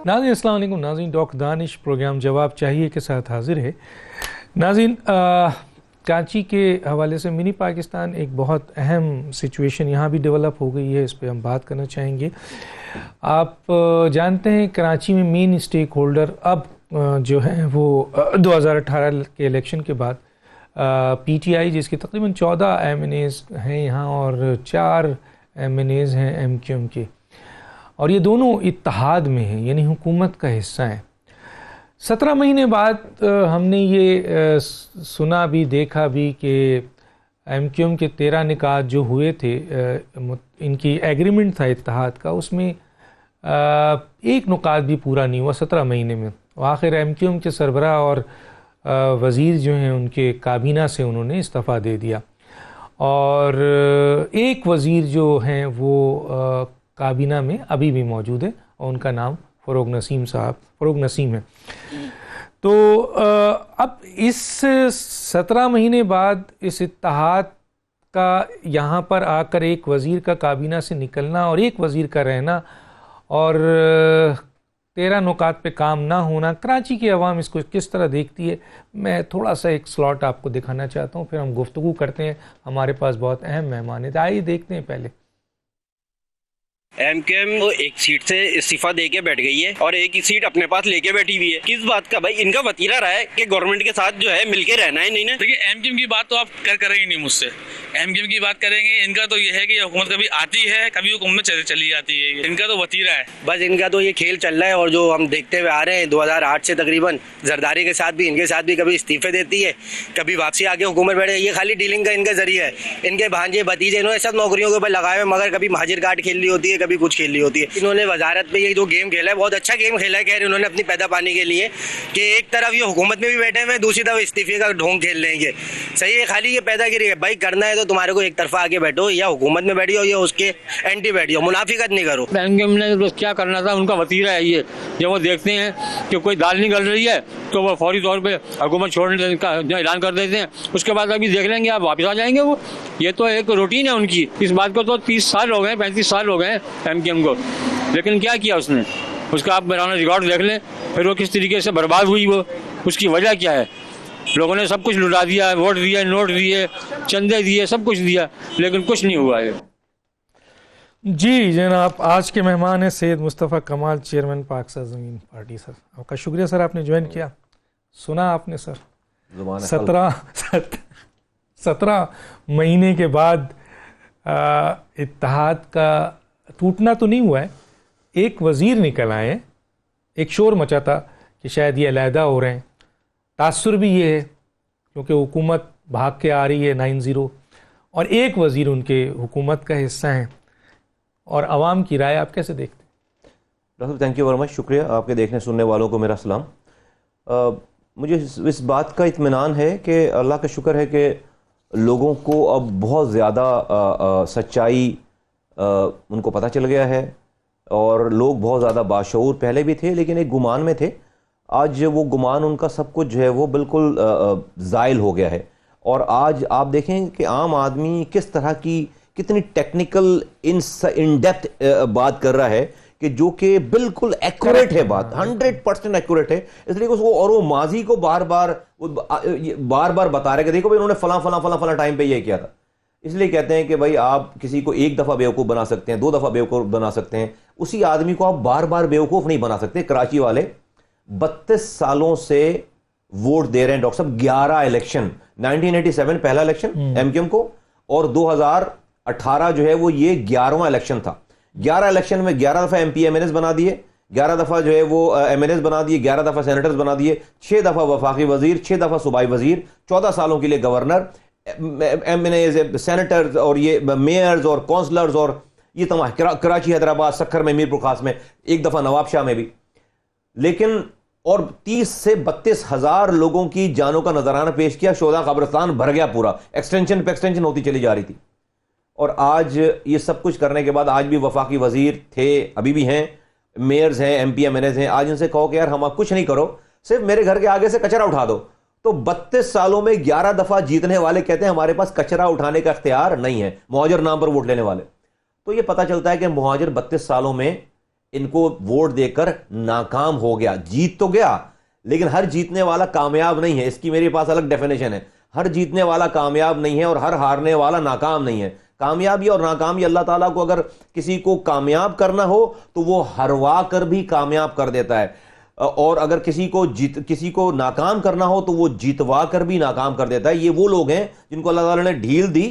ناظرین السلام علیکم. ناظرین ڈاکٹر دانش پروگرام جواب چاہیے کے ساتھ حاضر ہے. ناظرین کراچی کے حوالے سے منی پاکستان ایک بہت اہم سچویشن یہاں بھی ڈیولپ ہو گئی ہے, اس پہ ہم بات کرنا چاہیں گے. آپ جانتے ہیں کراچی میں مین اسٹیک ہولڈر اب جو ہیں وہ 2018 کے الیکشن کے بعد پی ٹی آئی, جس کے تقریباً 14 ایم این ایز ہیں یہاں اور 4 ایم این ایز ہیں ایم کیو ایم کے, اور یہ دونوں اتحاد میں ہیں یعنی حکومت کا حصہ ہیں. 17 مہینے بعد ہم نے یہ سنا بھی دیکھا بھی کہ ایم کیو ایم کے 13 نکات جو ہوئے تھے, ان کی ایگریمنٹ تھا اتحاد کا, اس میں ایک نکات بھی پورا نہیں ہوا 17 مہینے میں. آخر ایم کیو ایم کے سربراہ اور وزیر جو ہیں ان کے کابینہ سے انہوں نے استعفیٰ دے دیا, اور ایک وزیر جو ہیں وہ کابینہ میں ابھی بھی موجود ہے اور ان کا نام فروغ نسیم ہے. تو اب اس 17 مہینے بعد اس اتحاد کا یہاں پر آ کر ایک وزیر کا کابینہ سے نکلنا اور ایک وزیر کا رہنا اور 13 نکات پہ کام نہ ہونا, کراچی کی عوام اس کو کس طرح دیکھتی ہے, میں تھوڑا سا ایک سلاٹ آپ کو دکھانا چاہتا ہوں, پھر ہم گفتگو کرتے ہیں. ہمارے پاس بہت اہم مہمان ہیں, آئیے دیکھتے ہیں. پہلے ایم کیو ایم ایک سیٹ سے استعفیٰ دے کے بیٹھ گئی ہے اور ایک ہی سیٹ اپنے پاس لے کے بیٹھی ہوئی ہے. کس بات کا بھائی؟ ان کا وتیرہ رہا ہے کہ گورنمنٹ کے ساتھ جو ہے مل کے رہنا ہے. نہیں نا, دیکھیے ایم کیو ایم کی بات تو آپ کریں گے نہیں مجھ سے. ایم کیو ایم کی بات کریں گے, ان کا تو یہ ہے کہ حکومت کبھی آتی ہے کبھی حکومت چلی جاتی ہے, ان کا تو وتیرہ ہے. بس ان کا تو یہ کھیل چل رہا ہے, اور جو ہم دیکھتے ہوئے آ رہے ہیں 2008 سے تقریباً زرداری کے ساتھ بھی ان کے ساتھ بھی کبھی استعفے دیتی ہے, کبھی واپسی آ کے حکومت بیٹھے. یہ خالی ڈیلنگ کا ان کا ذریعہ ہے. ان کے بھانجے بھتیجے انہوں نے سب نوکریوں کے اوپر لگائے ہوئے, مگر کبھی مہاجر کارڈ کھیل لی ہوتی ہے, کبھی کچھ کھیل لی ہوتی ہے. انہوں نے وزارت میں یہ جو گیم کھیلا ہے بہت اچھا گیم کھیلا ہے, خیر انہوں نے اپنی پیدا پانے کے لیے کہ ایک طرف یہ حکومت میں بھی بیٹھے ہوئے, دوسری طرف استعفے کا ڈھونگ کھیل لیں گے. صحیح ہے, خالی یہ پیدا کری ہے بھائی کرنا ہے تو تمہارے کو ایک طرفہ آگے بیٹھو, یا حکومت میں بیٹھی ہو یا اس کے اینٹی بیٹھی ہو, منافقت نہیں کرو. نے کیا کرنا تھا, ان کا وتیرہ ہے یہ. جب وہ دیکھتے ہیں کہ کوئی دال نہیں گل رہی ہے تو وہ فوری طور پہ حکومت چھوڑنے کا اعلان کر دیتے ہیں. اس کے بعد ابھی دیکھ لیں گے آپ واپس آ جائیں گے. وہ یہ تو ایک روٹین ہے ان کی. اس بات کو تو 30 سال ہو گئے, 35 سال ہو گئے ایم کیو ایم کو, لیکن کیا کیا اس نے, اس کا آپ میرا ریکارڈ دیکھ لیں. پھر وہ کس طریقے سے برباد ہوئی, وہ اس کی وجہ کیا ہے. لوگوں نے سب کچھ لٹا دیا, ووٹ دیے, نوٹ دیے, چندے دیے, سب کچھ دیا, لیکن کچھ نہیں ہوا ہے. جی جناب, آج کے مہمان ہیں سید مصطفیٰ کمال, چیئرمین پاکستان زمین پارٹی. سر آپ کا شکریہ سر, آپ نے جوائن کیا. سنا آپ نے سر 17 مہینے کے بعد اتحاد کا ٹوٹنا تو نہیں ہوا ہے, ایک وزیر نکل آئے. ایک شور مچا تھا کہ شاید یہ علیحدہ ہو رہے ہیں, تاثر بھی یہ ہے کیونکہ حکومت بھاگ کے آ رہی ہے 9-0, اور ایک وزیر ان کے حکومت کا حصہ ہیں. اور عوام کی رائے آپ کیسے دیکھتے ہیں؟ Doctor thank you very much, شکریہ. آپ کے دیکھنے سننے والوں کو میرا سلام. مجھے اس بات کا اطمینان ہے کہ اللہ کا شکر ہے کہ لوگوں کو اب بہت زیادہ سچائی ان کو پتہ چل گیا ہے, اور لوگ بہت زیادہ باشعور پہلے بھی تھے لیکن ایک گمان میں تھے. آج وہ گمان ان کا سب کچھ جو ہے وہ بالکل زائل ہو گیا ہے. اور آج آپ دیکھیں کہ عام آدمی کس طرح کی کتنی ٹیکنیکل ان ڈیپتھ بات کر رہا ہے کہ جو کہ بالکل ایکوریٹ ہے, بات 100% ایکوریٹ ہے. اس لیے اس کو, اور وہ ماضی کو بار بار بتا رہے کہ دیکھو انہوں نے فلاں ٹائم پہ یہ کیا تھا. اس لیے کہتے ہیں کہ بھائی آپ کسی کو ایک دفعہ بیوقوف بنا سکتے ہیں, 2 دفعہ بیوقوف بنا سکتے ہیں, اسی آدمی کو آپ بار بار بیوقوف نہیں بنا سکتے. کراچی والے 32 سالوں سے ووٹ دے رہے ہیں ڈاکٹر صاحب. 11 الیکشن, 1987 پہلا الیکشن ایم کیو ایم کو, اور 2018 جو ہے وہ یہ 11واں الیکشن تھا. 11 الیکشن میں 11 دفعہ M P M N S بنا دیے, 11 دفعہ جو ہے وہ ایم این ایس بنا دیے, 11 دفعہ سینیٹرز بنا دیے, 6 دفعہ وفاقی وزیر, 6 دفعہ صوبائی وزیر, 14 سالوں کے لیے governor, M N As, senators, اور یہ میئرز اور کونسلرز, اور یہ تمام کراچی, حیدرآباد, سکھر میں, میرپور خاص میں, ایک دفعہ نواب شاہ میں بھی. لیکن اور 30 سے 32 ہزار لوگوں کی جانوں کا نذرانہ پیش کیا. شہداء قبرستان بھر گیا پورا, ایکسٹینشن پہ ایکسٹینشن ہوتی چلی جا رہی تھی. اور آج یہ سب کچھ کرنے کے بعد آج بھی وفاقی وزیر تھے, ابھی بھی ہیں, میئرز ہیں, M P M N As ہیں. آج ان سے کہو کہ یار ہم کچھ نہیں کرو, صرف میرے گھر کے آگے سے کچرا اٹھا دو, تو 32 سالوں میں 11 دفعہ جیتنے والے کہتے ہیں ہمارے پاس کچرا اٹھانے کا اختیار نہیں ہے, مہاجر نام پر ووٹ لینے والے. تو یہ پتہ چلتا ہے کہ مہاجر 32 سالوں میں ان کو ووٹ دے کر ناکام ہو گیا. جیت تو گیا لیکن ہر جیتنے والا کامیاب نہیں ہے. اس کی میرے پاس الگ ڈیفینیشن ہے. ہر جیتنے والا کامیاب نہیں ہے اور ہر ہارنے والا ناکام نہیں ہے. کامیابی اور ناکامی اللہ تعالیٰ کو اگر کسی کو کامیاب کرنا ہو تو وہ ہروا کر بھی کامیاب کر دیتا ہے, اور اگر کسی کو ناکام کرنا ہو تو وہ جیتوا کر بھی ناکام کر دیتا ہے. یہ وہ لوگ ہیں جن کو اللہ تعالیٰ نے ڈھیل دی,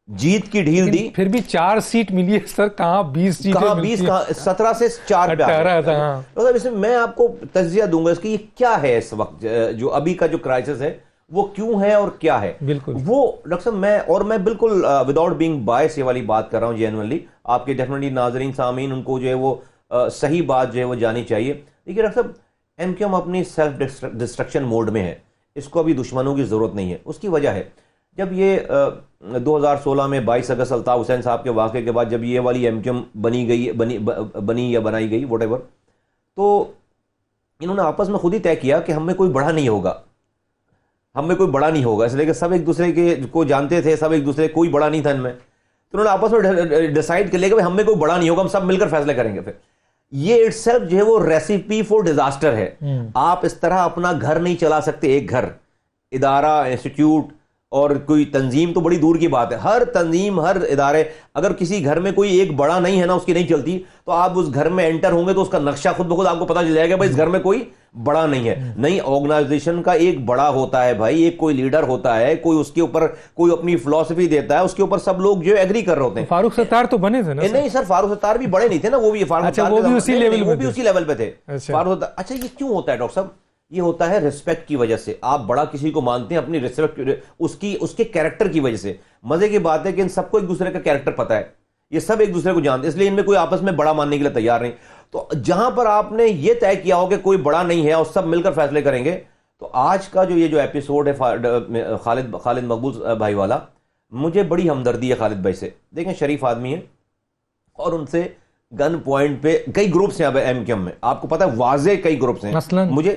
جیت کی ڈھیل دی. پھر بھی 4 سیٹ ملی ہے سر, کہاں 20 سیٹیں, کہاں 20, 17 سے 4 پہ 18 تھا. مطلب اس میں میں آپ کو تجزیہ دوں گا اس کی یہ کیا ہے اس وقت جو ابھی کا جو کرائسس ہے وہ کیوں ہے اور کیا ہے. بالکل وہ ڈاکٹر صاحب میں بالکل وداؤٹ بینگ بائس یہ والی بات کر رہا ہوں جینوئنلی. آپ کے ڈیفینیٹلی ناظرین سامعین ان کو جو ہے وہ صحیح بات جو ہے وہ جانی چاہیے. دیکھیے ڈاکٹر صاحب ایم کیو ایم اپنی سیلف ڈسٹرکشن موڈ میں ہے. اس کو ابھی دشمنوں کی ضرورت نہیں ہے. اس کی وجہ ہے جب یہ 2016 میں 22 اگست الطاف حسین صاحب کے واقعے کے بعد جب یہ والی ایم کیو ایم بنی یا بنائی گئی واٹ ایور, تو انہوں نے آپس میں خود ہی طے کیا کہ ہم میں کوئی بڑا نہیں ہوگا, اس لیے کہ سب ایک دوسرے کو جانتے تھے, سب ایک دوسرے کوئی بڑا نہیں تھا ان میں. تو انہوں نے آپس میں ڈیسائیڈ کر لیا کہ ہم میں کوئی بڑا نہیں ہوگا, ہم سب مل کر فیصلے کریں گے. پھر یہ اٹ سیلف جو ہے وہ ریسیپی فور ڈیزاسٹر ہے. آپ اس طرح اپنا گھر نہیں چلا سکتے. ایک گھر, ادارہ, انسٹیٹیوٹ اور کوئی تنظیم تو بڑی دور کی بات ہے. ہر تنظیم, ہر ادارے, اگر کسی گھر میں کوئی ایک بڑا نہیں ہے نا, اس کی نہیں چلتی, تو آپ اس گھر میں انٹر ہوں گے تو اس کا نقشہ خود بخود آپ کو پتہ چل جائے گا بھائی اس گھر میں کوئی بڑا نہیں ہے. نہیں, آرگنائزیشن کا ایک بڑا ہوتا ہے بھائی, ایک کوئی لیڈر ہوتا ہے, کوئی اس کے اوپر کوئی اپنی فلسفی دیتا ہے, اس کے اوپر سب لوگ جو ایگری کر رہے ہوتے ہیں. فاروق ستار تو بنے تھے نا؟ نہیں سر, فاروق ستار بھی بڑے نہیں تھے نا, وہ بھی اسی لیول پہ تھے. فاروق ستار, اچھا یہ کیوں ہوتا ہے ڈاکٹر صاحب؟ یہ ہوتا ہے ریسپیکٹ کی وجہ سے. آپ بڑا کسی کو مانتے ہیں اپنی ریسپیکٹ اس کے کیریکٹر کی وجہ سے. مزے کی بات ہے کہ ان سب کو ایک دوسرے کا کیریکٹر پتا ہے, یہ سب ایک دوسرے کو جانتے ہیں, اس لیے ان میں کوئی آپس میں بڑا ماننے کے لیے تیار نہیں. تو جہاں پر آپ نے یہ طے کیا ہو کہ کوئی بڑا نہیں ہے اور سب مل کر فیصلے کریں گے, تو آج کا جو یہ جو ایپیسوڈ ہے خالد مقبول بھائی والا, مجھے بڑی ہمدردی ہے خالد بھائی سے. دیکھیں شریف آدمی ہیں اور ان سے گن پوائنٹ پہ کئی گروپس ہیں اب ایم کیو ایم میں, آپ کو پتا ہے واضح کئی گروپس ہیں. مثلا مجھے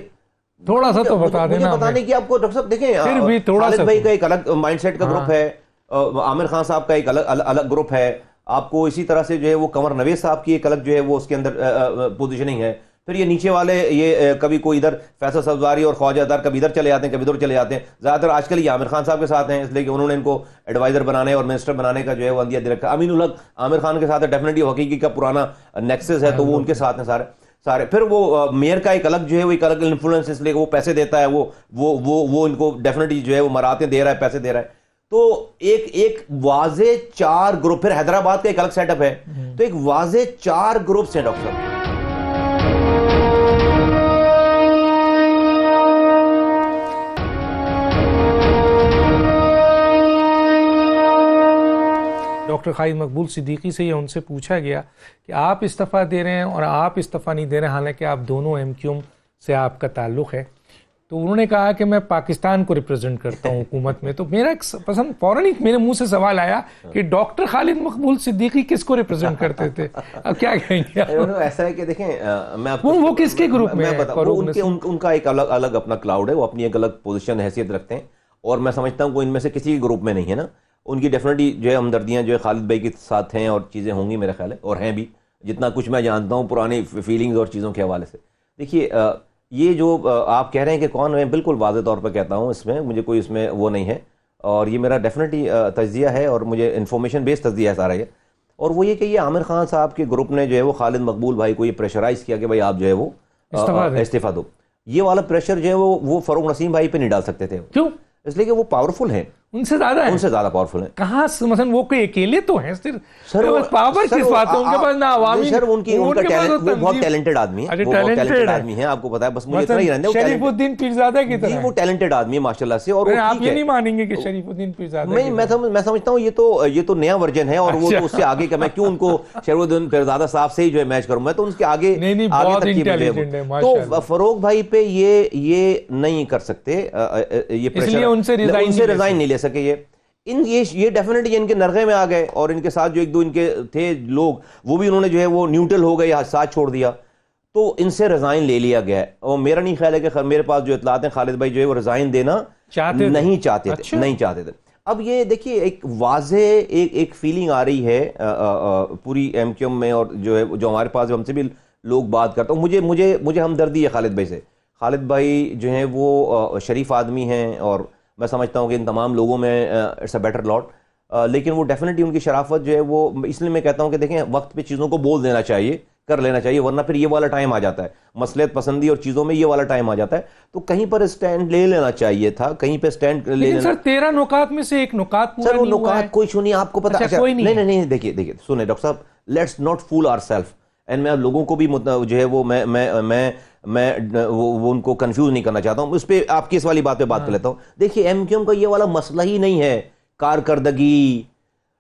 تھوڑا سا تو بتا دینا. مجھے بتانے کی آپ کو ڈاکٹر صاحب دیکھیں خالد بھائی کا ایک الگ مائنڈ سیٹ کا گروپ ہے, عامر خان صاحب کا ایک الگ گروپ ہے, آپ کو اسی طرح سے جو ہے وہ قمر نویز صاحب کی ایک الگ جو ہے وہ اس کے اندر پوزیشننگ ہے. پھر یہ نیچے والے یہ کبھی کوئی ادھر فیصل سبزواری اور خواجہ ادار کبھی ادھر چلے جاتے ہیں, کبھی ادھر چلے جاتے ہیں. زیادہ تر آج کل یہ عامر خان صاحب کے ساتھ ہیں, اس لیے کہ انہوں نے ان کو ایڈوائزر بنانے اور منسٹر بنانے کا جو ہے وہ اندیا دے رکھا. امین الحق عامر خان کے ساتھ ہے, ڈیفینیٹلی حقیقی کا پرانا نیکسس ہے, تو وہ ان کے ساتھ ہیں سارے. پھر وہ میئر کا ایک الگ جو ہے وہ ایک الگ انفلوئنس, اس لیے کہ وہ پیسے دیتا ہے, وہ ان کو ڈیفینیٹلی جو ہے وہ مراتیں دے رہا ہے, پیسے دے رہا ہے. تو ایک واضح 4 گروپ. پھر حیدرآباد کا ایک الگ سیٹ اپ ہے, تو ایک واضح 4 گروپس ہیں ڈاکٹر صاحب. ڈاکٹر خالد مقبول صدیقی سے یہ ان سے پوچھا گیا کہ آپ استعفیٰ دے رہے ہیں اور آپ استعفیٰ نہیں دے رہے ہیں, حالانکہ آپ دونوں ایم کیو ایم سے آپ کا تعلق ہے. تو انہوں نے کہا کہ میں پاکستان کو ریپرزینٹ کرتا ہوں حکومت میں. تو میرا ایک پسند فوراً ہی میرے منہ سے سوال آیا کہ ڈاکٹر خالد مقبول صدیقی کس کو ریپرزینٹ کرتے تھے؟ اب کیا کہیں گے؟ ایسا ہے کہ دیکھیں میں وہ کس کے گروپ میں ان کا ایک الگ اپنا کلاؤڈ ہے, وہ اپنی ایک الگ پوزیشن حیثیت رکھتے ہیں, اور میں سمجھتا ہوں کہ ان میں سے کسی گروپ میں نہیں ہے نا. ان کی ڈیفینیٹلی جو ہے ہمدردیاں جو ہے خالد بھائی کے ساتھ ہیں اور چیزیں ہوں گی میرا خیال ہے, اور ہیں بھی, جتنا کچھ میں جانتا ہوں پرانی فیلنگز اور چیزوں کے حوالے سے. دیکھیے یہ جو آپ کہہ رہے ہیں کہ کون, میں بالکل واضح طور پہ کہتا ہوں, اس میں مجھے کوئی اس میں وہ نہیں ہے, اور یہ میرا ڈیفینیٹلی تجزیہ ہے اور مجھے انفارمیشن بیس تجزیہ ہے سارا یہ. اور وہ یہ کہ یہ عامر خان صاحب کے گروپ نے جو ہے وہ خالد مقبول بھائی کو یہ پریشرائز کیا کہ بھائی آپ جو ہے وہ استعفیٰ دو. یہ والا پریشر جو ہے وہ فاروق نسیم بھائی پہ نہیں ڈال سکتے تھے. کیوں؟ اس لیے کہ وہ پاورفل ہیں, ان سے زیادہ پاورفل ہیں. کہاں مثلا وہ کوئی اکیلے تو ہیں صرف پاور کس بات ہے ان کے پاس؟ نہ عوامی سر ان کا ٹیلنٹ, وہ بہت ٹیلنٹڈ آدمی ہے, وہ بہت ٹیلنٹڈ آدمی ہیں, آپ کو پتا ہے. بس مجھے اتنا ہی رہنے شریف الدین پیرزادہ کی طرح وہ ٹیلنٹڈ آدمی ہے ماشاءاللہ سے. اور آپ یہ نہیں مانیں گے کہ شریف الدین پیرزادہ نہیں, میں سمجھتا ہوں یہ تو نیا ورژن ہے, اور وہ تو اس سے آگے کا, میں کیوں ان کو شریف الدین پیرزادہ صاحب سے ہی جو ہے میچ کروں, میں تو ان کے آگے تو فاروق بھائی پہ یہ نہیں کر سکتے, یہ پریشر ان سے ریزائن نہیں لے سکے. یہ ڈیفینیٹلی ان کے نرغے میں آ گئے, اور ان کے ساتھ جو ایک دو ان کے تھے لوگ وہ بھی انہوں نے جو ہے وہ نیوٹرل ہو گئے, ساتھ چھوڑ دیا, تو ان سے ریزائن لے لیا گیا ہے. اور میرا نہیں خیال ہے کہ میرے پاس جو اطلاعات ہیں خالد بھائی جو ہے وہ ریزائن دینا نہیں چاہتے تھے. اب یہ دیکھیے ایک واضح ایک فیلنگ آ رہی ہے پوری ایم کیو ایم میں، اور جو ہے جو ہمارے پاس ہم سے بھی لوگ بات کرتے ہیں، مجھے ہمدردی ہے خالد بھائی سے. خالد بھائی جو ہیں وہ شریف آدمی ہیں، اور میں سمجھتا ہوں کہ ان تمام لوگوں میں اٹس اے بیٹر لاٹ، لیکن وہ ڈیفینیٹلی ان کی شرافت جو ہے وہ، اس لیے میں کہتا ہوں کہ دیکھیں وقت پہ چیزوں کو بول دینا چاہیے، کر لینا چاہیے، ورنہ پھر یہ والا ٹائم آ جاتا ہے مصلحت پسندی اور چیزوں میں یہ والا ٹائم آ جاتا ہے. تو کہیں پر اسٹینڈ لے لینا چاہیے تھا، کہیں پہ اسٹینڈ لے لینا. سر 13 نکات میں سے ایک نکات پورا سر وہ نہیں ہوا ہے. نکات کوئی چھو نہیں، آپ کو پتا. کوئی نہیں دیکھیے سنیں ڈاکٹر صاحب، let's not fool our self. And میں لوگوں کو بھی جو ہے وہ میں وہ ان کو کنفیوز نہیں کرنا چاہتا ہوں. اس پہ آپ کی اس والی بات پہ بات کر لیتا ہوں. دیکھیے ایم کیو ایم کا یہ والا مسئلہ ہی نہیں ہے کارکردگی،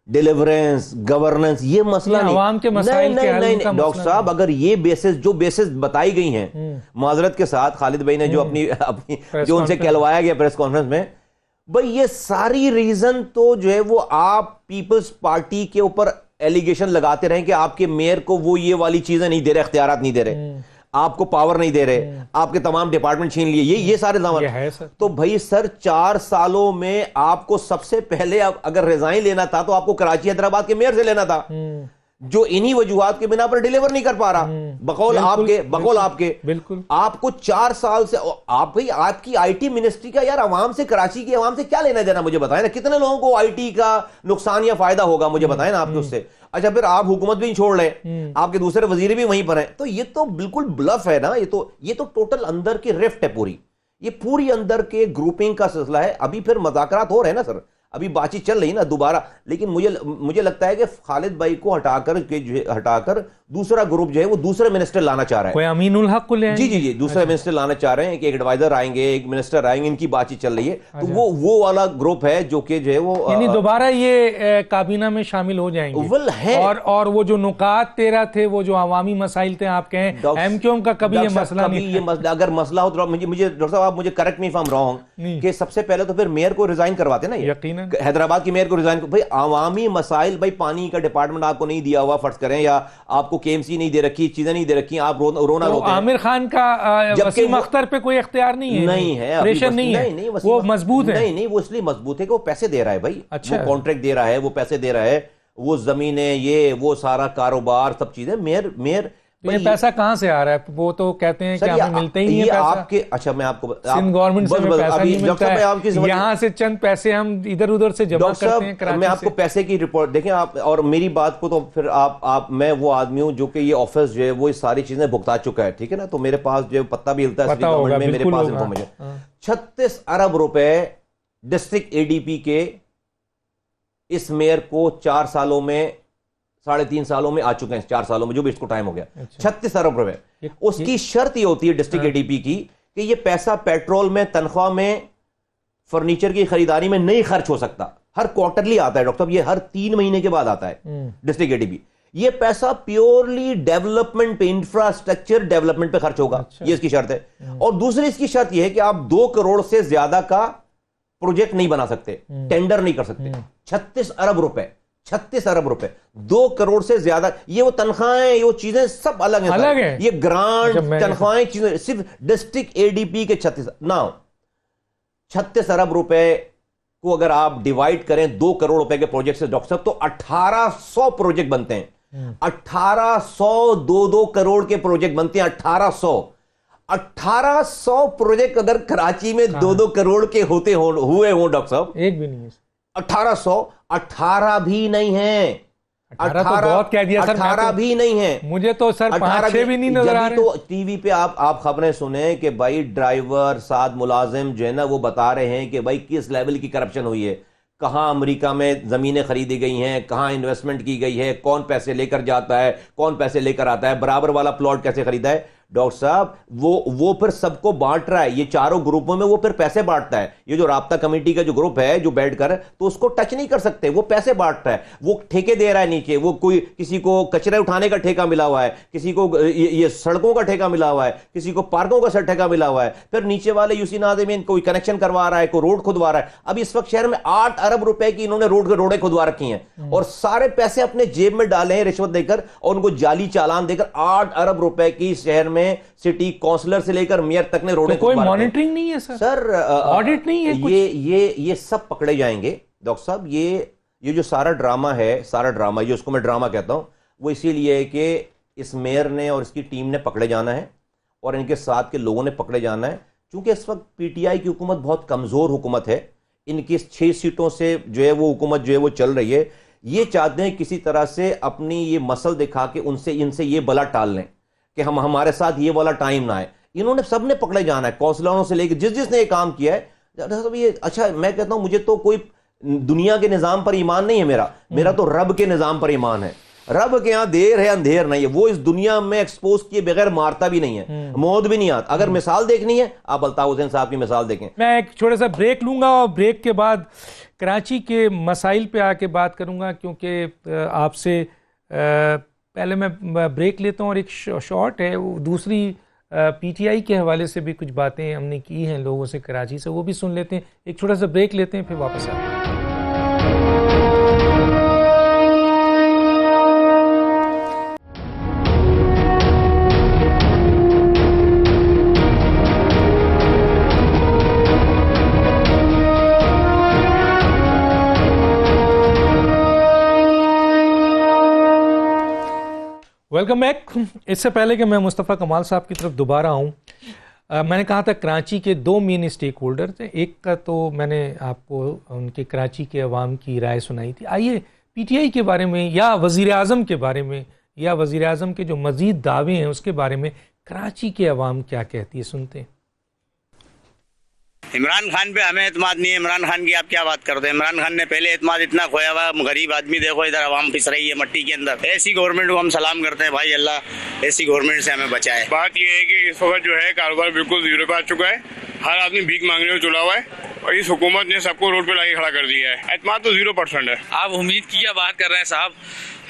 ڈیلیورنس، گورننس، یہ مسئلہ نہیں. عوام کے مسائل کے حل کا مسئلہ. ڈاکٹر صاحب اگر یہ بیسز بتائی گئی ہیں معذرت کے ساتھ، خالد بھائی نے جو اپنی جو ان سے کہلوایا گیا پریس کانفرنس میں، بھئی یہ ساری ریزن تو جو ہے وہ آپ پیپلز پارٹی کے اوپر ایلیگیشن لگاتے رہیں کہ آپ کے میئر کو وہ یہ والی چیزیں نہیں دے رہے، اختیارات نہیں دے رہے، آپ کو پاور نہیں دے رہے، آپ کے تمام ڈپارٹمنٹ چھین لیے، یہ سارے الزامات. تو بھائی سر 4 سالوں میں آپ کو سب سے پہلے اگر ریزائن لینا تھا تو آپ کو کراچی حیدرآباد کے میئر سے لینا تھا، جو انہی وجوہات کے بنا پر ڈیلیور نہیں کر پا رہا. بقول آپ کے بالکل آپ کو 4 سال سے آپ کی آئی ٹی منسٹری کا، یار عوام سے، کراچی کے عوام سے کیا لینا دینا مجھے بتائیں نا. کتنے لوگوں کو آئی ٹی کا نقصان یا فائدہ ہوگا مجھے بتائیں نا آپ کے اس سے. اچھا پھر آپ حکومت بھی چھوڑ لیں، آپ کے دوسرے وزیر بھی وہیں پر ہیں. تو یہ تو بالکل بلف ہے نا. یہ تو ٹوٹل اندر کی ریفٹ ہے پوری، یہ پوری اندر کے گروپنگ کا سلسلہ ہے. ابھی پھر مذاکرات ہو رہے ہیں نا سر، ابھی بات چیت چل رہی نا دوبارہ. لیکن مجھے لگتا ہے کہ خالد بھائی کو ہٹا کر دوسرا گروپ جو ہے وہ دوسرے منسٹر لانا چاہ رہا ہے. کوئی امین الحق کو لے آئیں گے. جی دوسرے منسٹر لانا چاہ رہے ہیں کہ ایک ایڈوائزر آئیں گے، ایک منسٹر آئیں گے، ان کی بات چیت چل رہی ہے. تو وہ والا گروپ ہے جو کہ جو ہے وہ یعنی دوبارہ یہ کابینہ میں شامل ہو جائیں گے. اور وہ جو نکات 13 تھے، وہ جو عوامی مسائل تھے، آپ کہیں ایم کیو ایم کا کبھی یہ مسئلہ نہیں. اگر مسئلہ ہو تو مجھے ڈاکٹر صاحب آپ مجھے correct me if I am wrong, کہ سب سے پہلے تو پھر میئر کو ریزائن کرواتے نا، یقیناً حیدرآباد کی میئر کو ریزائن. بھائی عوامی مسائل، بھائی پانی کا ڈپارٹمنٹ آپ کو نہیں دیا ہوا فرض کریں، یا آپ کو کے ایم سی نہیں دے رکھی، چیزیں نہیں دے رکھی، آپ رونا روتے ہیں. عامر خان کا وسیم اختر پہ کوئی اختیار نہیں ہے، پریشر نہیں ہے، وہ مضبوط ہے. نہیں وہ اس لیے مضبوط ہے کہ وہ پیسے دے رہا ہے بھائی، وہ کانٹریکٹ دے رہا ہے، وہ پیسے دے رہا ہے، وہ زمینیں، یہ وہ سارا کاروبار سب چیزیں. میئر یہ پیسہ کہاں سے آ رہا ہے؟ وہ تو کہتے ہیں کہ ہمیں ملتا ہی نہیں ہے آپ کے. اچھا میں آپ کو سندھ گورنمنٹ سے پیسہ نہیں ملتا ہے، یہاں سے چند پیسے ہم ادھر ادھر سے جمع کرتے ہیں کراچی سے. میں آپ کو پیسے کی رپورٹ دیکھیں آپ، اور میری بات کو تو پھر آپ میں وہ آدمی ہوں جو کہ یہ آفس جو ہے وہ ساری چیزیں بھگتا چکا ہے، ٹھیک ہے نا. تو میرے پاس جو پتہ بھی ہلتا ہے گورنمنٹ میں، میرے پاس انفارمیشن 36 ارب روپے ڈسٹرکٹ اے ڈی پی کے اس میئر کو 4 سالوں میں 3.5 سالوں میں آ چکے ہیں. 4 سالوں میں جو بھی اس کو ٹائم ہو گیا 36 ارب روپے. اس کی شرط یہ ہوتی ہے ڈسٹرکٹ اے ڈی پی کی کہ یہ پیسہ پیٹرول میں، تنخواہ میں، فرنیچر کی خریداری میں نہیں خرچ ہو سکتا. ہر کوارٹرلی آتا ہے ڈاکٹر صاحب، یہ ہر 3 مہینے کے بعد آتا ہے ڈسٹرکٹ اے ڈی پی. یہ پیسہ پیورلی ڈیولپمنٹ پہ، انفراسٹرکچر ڈیولپمنٹ پہ خرچ ہوگا، یہ اس کی شرط ہے. اور دوسری اس کی شرط یہ ہے کہ آپ 2 کروڑ سے زیادہ کا پروجیکٹ نہیں بنا سکتے، ٹینڈر نہیں کر سکتے. 36 ارب روپے 2 کروڑ سے زیادہ. یہ وہ تنخواہیں، یہ وہ چیزیں سب الگ ہیں. یہ گرانٹ تنخواہیں چیزیں صرف ڈسٹرکٹ اے ڈی پی کے 36 ارب روپے کو اگر آپ ڈیوائیڈ کریں 2 کروڑ روپے کے پروجیکٹ سے ڈاکٹر صاحب، تو 1800 پروجیکٹ بنتے ہیں. 1800 2 کروڑ کے پروجیکٹ بنتے ہیں. 1800 پروجیکٹ اگر کراچی میں 2 کروڑ کے ہوئے ہوں ڈاکٹر صاحب، ایک بھی نہیں ہے. 18 بھی نہیں ہے. 18 بھی نہیں ہے. مجھے تو سر 5-6 بھی نہیں نظر آ رہے. تو ٹی وی پہ آپ خبریں سنیں کہ بھائی ڈرائیور ساتھ ملازم جو ہے نا وہ بتا رہے ہیں کہ بھائی کس لیول کی کرپشن ہوئی ہے، کہاں امریکہ میں زمینیں خریدی گئی ہیں، کہاں انویسٹمنٹ کی گئی ہے، کون پیسے لے کر جاتا ہے، کون پیسے لے کر آتا ہے، برابر والا پلاٹ کیسے خریدا ہے. ڈاکٹر صاحب وہ پھر سب کو بانٹ رہا ہے. یہ چاروں گروپوں میں وہ پھر پیسے بانٹتا ہے. یہ جو رابطہ کمیٹی کا جو گروپ ہے جو بیٹھ کر، تو اس کو ٹچ نہیں کر سکتے، وہ پیسے بانٹتا ہے. وہ ٹھیکے دے رہا ہے نیچے. وہ کوئی کسی کو کچرے اٹھانے کا ٹھیکہ ملا ہوا ہے، کسی کو یہ سڑکوں کا ٹھیکہ ملا ہوا ہے، کسی کو پارکوں کا ٹھیکہ ملا ہوا ہے. پھر نیچے والے یوسی ناظمین کوئی کنیکشن کروا رہا ہے، کوئی روڈ کھدوا رہا ہے. اب اس وقت شہر میں 8 ارب روپے کی انہوں نے روڈیں کھدوا رکھی ہیں، اور سارے پیسے اپنے جیب میں ڈالے ہیں رشوت دے کر، اور ان کو جعلی چالان دے کر 8 ارب روپے کی شہر میں سٹی کونسلر سے لے کر میئر تک نے روڈیں. کوئی مانیٹرنگ نہیں ہے سر، آڈٹ نہیں ہے. یہ سب پکڑے جائیں گے. ڈاکٹر صاحب یہ جو سارا ڈرامہ ہے، سارا ڈرامہ جو اس کو میں ڈرامہ کہتا ہوں، وہ اسی لیے ہے کہ اس میئر نے اور اس کی ٹیم نے پکڑے جانا ہے اور ان کے ساتھ کے لوگوں نے پکڑے جانا ہے، چونکہ اس وقت پی ٹی آئی کی حکومت بہت کمزور حکومت ہے. ان کی 6 سیٹوں سے جو ہے وہ حکومت جو ہے وہ چل رہی ہے. یہ چاہتے ہیں کسی طرح سے اپنی یہ مسل دکھا کے ان سے یہ بلا ٹال لیں کہ ہمارے ساتھ یہ والا ٹائم نہ آئے. انہوں نے سب نے پکڑے جانا ہے، کونسلروں سے لے کے جس نے یہ کام کیا ہے. یہ اچھا، میں کہتا ہوں مجھے تو کوئی دنیا کے نظام پر ایمان نہیں ہے، میرا تو رب کے نظام پر ایمان ہے. رب کے یہاں دیر ہے اندھیر نہیں ہے، وہ اس دنیا میں ایکسپوز کیے بغیر مارتا بھی نہیں ہے، موت بھی نہیں آتا. اگر مثال دیکھنی ہے آپ الطاف حسین صاحب کی مثال دیکھیں. میں ایک چھوٹا سا بریک لوں گا اور بریک کے بعد کراچی کے مسائل پہ آ کے بات کروں گا، کیونکہ آپ سے پہلے میں بریک لیتا ہوں اور ایک شارٹ ہے وہ دوسری پی ٹی آئی کے حوالے سے بھی کچھ باتیں ہم نے کی ہیں لوگوں سے کراچی سے، وہ بھی سن لیتے ہیں. ایک چھوٹا سا بریک لیتے ہیں پھر واپس آتے ہیں. Welcome back. اس سے پہلے کہ میں مصطفیٰ کمال صاحب کی طرف دوبارہ آؤں، میں نے کہا تھا کراچی کے 2 مین اسٹیک ہولڈر تھے. ایک کا تو میں نے آپ کو ان کے کراچی کے عوام کی رائے سنائی تھی. آئیے پی ٹی آئی کے بارے میں یا وزیر اعظم کے بارے میں یا وزیر اعظم کے جو مزید دعوے ہیں اس کے بارے میں کراچی کے عوام کیا کہتی ہے، سنتے ہیں. عمران خان پہ ہمیں اعتماد نہیں ہے. عمران خان کی آپ کیا بات کرتے ہیں؟ عمران خان نے پہلے اعتماد اتنا کھویا ہوا، غریب آدمی دیکھو ادھر عوام پھنس رہی ہے مٹی کے اندر. ایسی گورنمنٹ کو ہم سلام کرتے ہیں، بھائی اللہ ایسی گورنمنٹ سے ہمیں بچائے. بات یہ ہے کہ اس وقت جو ہے کاروبار بالکل زیرو پہ آ چکا ہے، ہر آدمی بھیک مانگنے میں تلا ہوا ہے اور اس حکومت نے سب کو روڈ پہ لا کے کھڑا کر دیا ہے. اعتماد تو 0% ہے. آپ امید کی کیا بات کر رہے ہیں صاحب؟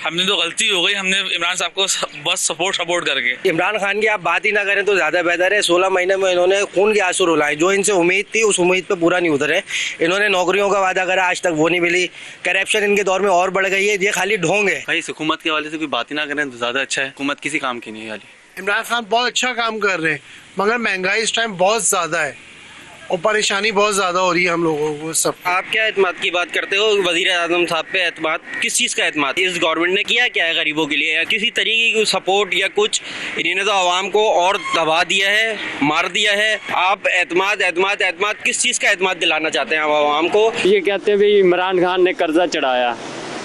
ہم نے تو غلطی ہو گئی، ہم نے عمران صاحب کو بس سپورٹ کر کے. عمران خان کی آپ بات ہی نہ کریں تو زیادہ بہتر ہے. 16 مہینے میں انہوں نے خون کے آنسو رلائے. جو ان سے امید تھی اس امید پہ پورا نہیں اترے. انہوں نے نوکریوں کا وعدہ کرا، آج تک وہ نہیں ملی. کرپشن ان کے دور میں اور بڑھ گئی ہے. یہ خالی ڈھونگ ہے. بھائی اس حکومت کے حوالے سے کوئی بات ہی نہ کریں تو زیادہ اچھا ہے. حکومت کسی کام کی نہیں ہے. عمران خان بہت اچھا کام کر رہے ہیں، مگر مہنگائی اس ٹائم بہت زیادہ ہے اور پریشانی بہت زیادہ ہو رہی ہے ہم لوگوں کو سب. آپ کیا اعتماد کی بات کرتے ہو؟ وزیر اعظم صاحب پہ اعتماد، کس چیز کا اعتماد؟ اس گورنمنٹ نے کیا ہے غریبوں کے لیے؟ یا کسی طریقے کی سپورٹ یا کچھ؟ انہوں نے تو عوام کو اور دبا دیا ہے، مار دیا ہے. آپ اعتماد کس چیز کا اعتماد دلانا چاہتے ہیں آپ عوام کو؟ یہ کہتے ہیں بھی عمران خان نے قرضہ چڑھایا،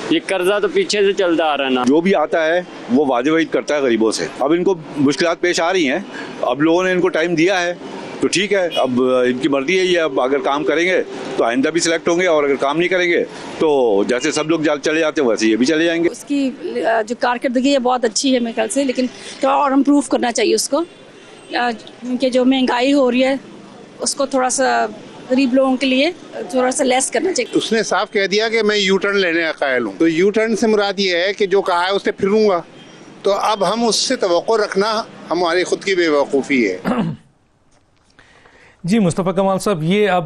یہ قرضہ تو پیچھے سے چلتا آ رہا ہے نا. جو بھی آتا ہے وہ وعدے وعید کرتا ہے غریبوں سے. اب ان کو مشکلات پیش آ رہی ہیں، اب لوگوں نے ان کو ٹائم دیا ہے تو ٹھیک ہے، اب ان کی مرضی ہے. یہ اب اگر کام کریں گے تو آئندہ بھی سلیکٹ ہوں گے اور اگر کام نہیں کریں گے تو جیسے سب لوگ چلے جاتے ہیں ویسے یہ بھی چلے جائیں گے. اس کی جو کارکردگی ہے بہت اچھی ہے میرے خیال سے، لیکن تھوڑا اور امپروو کرنا چاہیے اس کو، کیونکہ جو مہنگائی ہو رہی ہے اس کو تھوڑا سا غریب لوگوں کے لیے تھوڑا سا لیس کرنا چاہیے. اس نے صاف کہہ دیا کہ میں یو ٹرن لینے کا قائل ہوں. تو یو ٹرن سے مراد یہ ہے کہ جو کہا ہے اس سے پھروں گا. تو اب ہم اس سے توقع رکھنا ہماری خود کی بے وقوفی ہے. جی مصطفیٰ کمال صاحب، یہ اب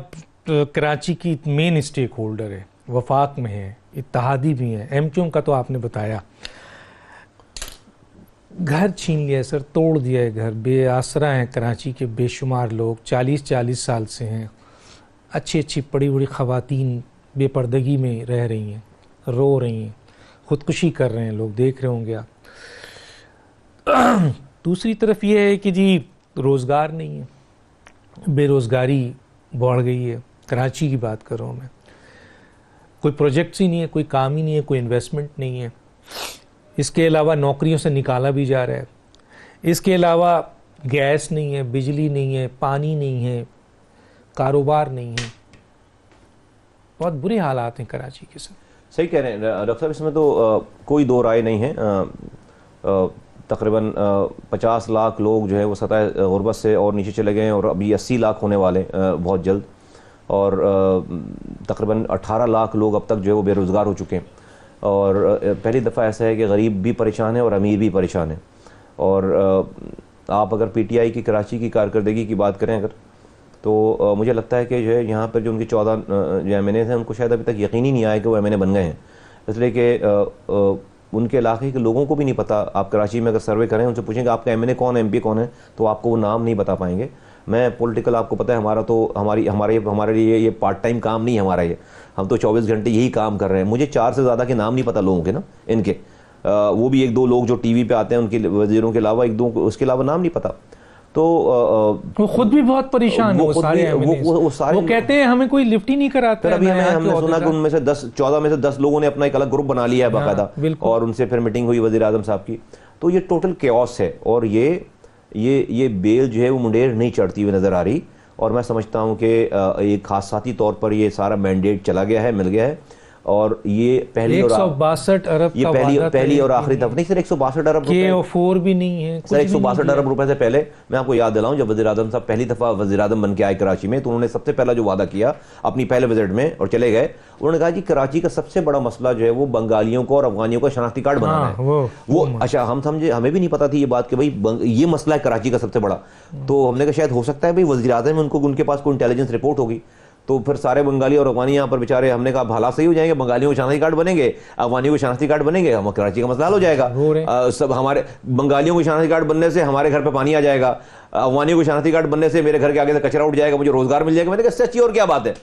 کراچی کی مین اسٹیک ہولڈر ہے، وفاق میں ہے، اتحادی بھی ہیں. ایم کیو کا تو آپ نے بتایا گھر چھین لیا ہے سر، توڑ دیا ہے گھر. بے آسرا ہیں کراچی کے بے شمار لوگ، 40 سال سے ہیں. اچھی پڑی بڑی خواتین بے پردگی میں رہ رہی ہیں، رو رہی ہیں، خودکشی کر رہے ہیں، لوگ دیکھ رہے ہوں گے آپ. دوسری طرف یہ ہے کہ جی روزگار نہیں ہے، بے روزگاری بڑھ گئی ہے. کراچی کی بات کر رہا ہوں میں. کوئی پروجیکٹس ہی نہیں ہے، کوئی کام ہی نہیں ہے، کوئی انویسٹمنٹ نہیں ہے. اس کے علاوہ نوکریوں سے نکالا بھی جا رہا ہے. اس کے علاوہ گیس نہیں ہے، بجلی نہیں ہے، پانی نہیں ہے، کاروبار نہیں ہے. بہت برے حالات ہیں کراچی کے ساتھ. صحیح کہہ رہے ہیں ڈاکٹر صاحب، اس میں تو کوئی دو رائے نہیں ہے. تقریباً 50 لاکھ لوگ جو ہے وہ سطح غربت سے اور نیچے چلے گئے ہیں اور ابھی 80 لاکھ ہونے والے بہت جلد. اور تقریباً 18 لاکھ لوگ اب تک جو ہے وہ بے روزگار ہو چکے ہیں. اور پہلی دفعہ ایسا ہے کہ غریب بھی پریشان ہے اور امیر بھی پریشان ہے. اور آپ اگر پی ٹی آئی کی کراچی کی کارکردگی کی بات کریں اگر، تو مجھے لگتا ہے کہ جو ہے یہاں پر جو ان کی 14 جو ایم این اے ہیں ان کو شاید ابھی تک یقین ہی نہیں آیا کہ وہ ایم این اے بن گئے ہیں. اس لیے کہ ان کے علاقے کے لوگوں کو بھی نہیں پتہ. آپ کراچی میں اگر سروے کریں، ان سے پوچھیں کہ آپ کا ایم این اے کون ہے، ایم پی کون ہے، تو آپ کو وہ نام نہیں بتا پائیں گے. میں پولیٹیکل آپ کو پتہ ہے ہمارا تو ہمارے لیے یہ پارٹ ٹائم کام نہیں ہے ہمارا، یہ ہم تو 24 گھنٹے یہی کام کر رہے ہیں. مجھے 4 سے زیادہ کے نام نہیں پتہ لوگوں کے نا ان کے، وہ بھی 1-2 لوگ جو ٹی وی پہ آتے ہیں ان کے وزیروں کے علاوہ 1-2 اس کے علاوہ نام نہیں پتہ. تو وہ خود بھی بہت پریشان ہیں، وہ کہتے ہیں ہمیں کوئی لفٹ ہی نہیں کراتا. پھر ابھی ہم نے سنا کہ ان میں سے 14 میں سے 10 لوگوں نے اپنا ایک الگ گروپ بنا لیا ہے باقاعدہ، اور ان سے پھر میٹنگ ہوئی وزیر اعظم صاحب کی. تو یہ ٹوٹل کیوس ہے، اور یہ بیل جو ہے وہ منڈیر نہیں چڑھتی ہوئی نظر آ رہی. اور میں سمجھتا ہوں کہ ایک خاصاتی طور پر یہ سارا مینڈیٹ چلا گیا ہے، مل گیا ہے. اور یہ پہلی 162 ارب یہ پہلی اور آخری دفعہ نہیں، سر 162 ارب روپے K4 بھی نہیں ہے سر. 162 ارب روپے سے پہلے میں آپ کو یاد دلاؤں، جب وزیر اعظم صاحب پہلی دفعہ وزیر اعظم بن کے آئے کراچی میں، تو انہوں نے سب سے پہلا جو وعدہ کیا اپنی پہلے وزٹ میں اور چلے گئے، انہوں نے کہا کہ کراچی کا سب سے بڑا مسئلہ جو ہے وہ بنگالیوں کو اور افغانیوں کا شناختی کارڈ بنانا ہے. وہ اچھا ہم سمجھے، ہمیں بھی نہیں پتا تھی یہ بات کہ بھائی یہ مسئلہ ہے کراچی کا سب سے بڑا. تو ہم نے کہا شاید ہو سکتا ہے بھائی وزیر اعظم ان کے پاس کوئی انٹیلیجنس رپورٹ ہوگی. تو پھر سارے بنگالی اور افغانی یہاں پر بیچارے، ہم نے کہا حالات صحیح ہو جائیں گے، بنگالیوں کو شناختی کارڈ بنیں گے، افغانیوں کو شناختی کارڈ بنیں گے، ہم کراچی کا مسئلہ حل ہو جائے گا. سب ہمارے بنگالیوں کو شناختی کارڈ بننے سے ہمارے گھر پہ پانی آ جائے گا، افغانیوں کو شناختی کارڈ بننے سے میرے گھر کے آگے سے کچرا اٹھ جائے گا، مجھے روزگار مل جائے گا. میں نے کہا اس سے اچھی اور کیا بات ہے.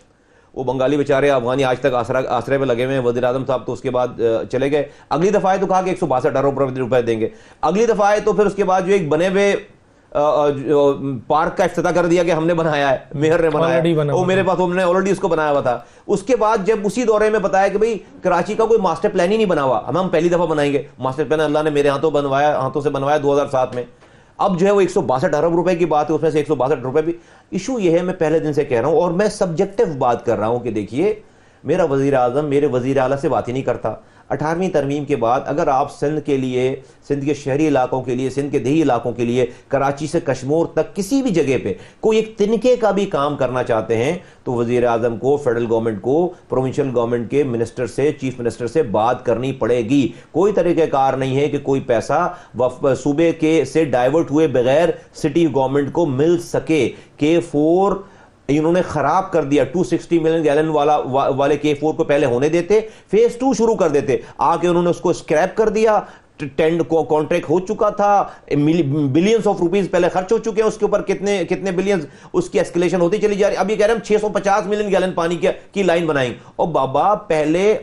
وہ بنگالی بیچارے افغانی آج تک آسرے پہ لگے ہوئے ہیں. وزیر اعظم صاحب تو اس کے بعد چلے گئے. اگلی دفعہ آئے تو کہا کہ 162 ارب روپے دیں گے. اگلی دفعہ آئے تو پھر اس کے بعد جو ایک بنے ہوئے پارک کا افتتاح کر دیا کہ ہم نے بنایا ہے، میئر نے بنایا، وہ میرے پاس ہم نے آلریڈی اس کو بنایا ہوا تھا. اس کے بعد جب اسی دورے میں بتایا کہ بھئی کراچی کا کوئی ماسٹر پلان ہی نہیں بنا ہوا، ہم پہلی دفعہ بنائیں گے ماسٹر پلان. اللہ نے میرے ہاتھوں سے بنوایا 2007 میں. اب جو ہے وہ 162 ارب روپے کی بات ہے، اس میں سے 162 روپے بھی. ایشو یہ ہے، میں پہلے دن سے کہہ رہا ہوں، اور میں سبجیکٹو بات کر رہا ہوں کہ دیکھیے میرا وزیر اعظم میرے وزیر اعلیٰ سے بات ہی نہیں کرتا. 18ویں ترمیم کے بعد اگر آپ سندھ کے لیے، سندھ کے شہری علاقوں کے لیے، سندھ کے دیہی علاقوں کے لیے، کراچی سے کشمور تک کسی بھی جگہ پہ کوئی ایک تنکے کا بھی کام کرنا چاہتے ہیں تو وزیر اعظم کو، فیڈرل گورنمنٹ کو، پروونشل گورنمنٹ کے منسٹر سے، چیف منسٹر سے بات کرنی پڑے گی. کوئی طریقہ کار نہیں ہے کہ کوئی پیسہ صوبے کے سے ڈائیورٹ ہوئے بغیر سٹی گورنمنٹ کو مل سکے. K4 انہوں نے خراب کر دیا. 260 ملین گیلن والے K4 کو پہلے ہونے دیتے، فیز 2 شروع کر دیتے. آ کے انہوں نے اس کو اسکریپ کر دیا. ٹینڈ کو کانٹریکٹ ہو چکا تھا، بلینز آف روپیز پہلے خرچ ہو چکے ہیں، اس کے اوپر کتنے بلینز اس کی اسکیلیشن ہوتی چلی جا رہی. اب یہ کہہ رہے ہیں 650 ملین گیلن پانی کی لائن بنائیں. اور بابا پہلے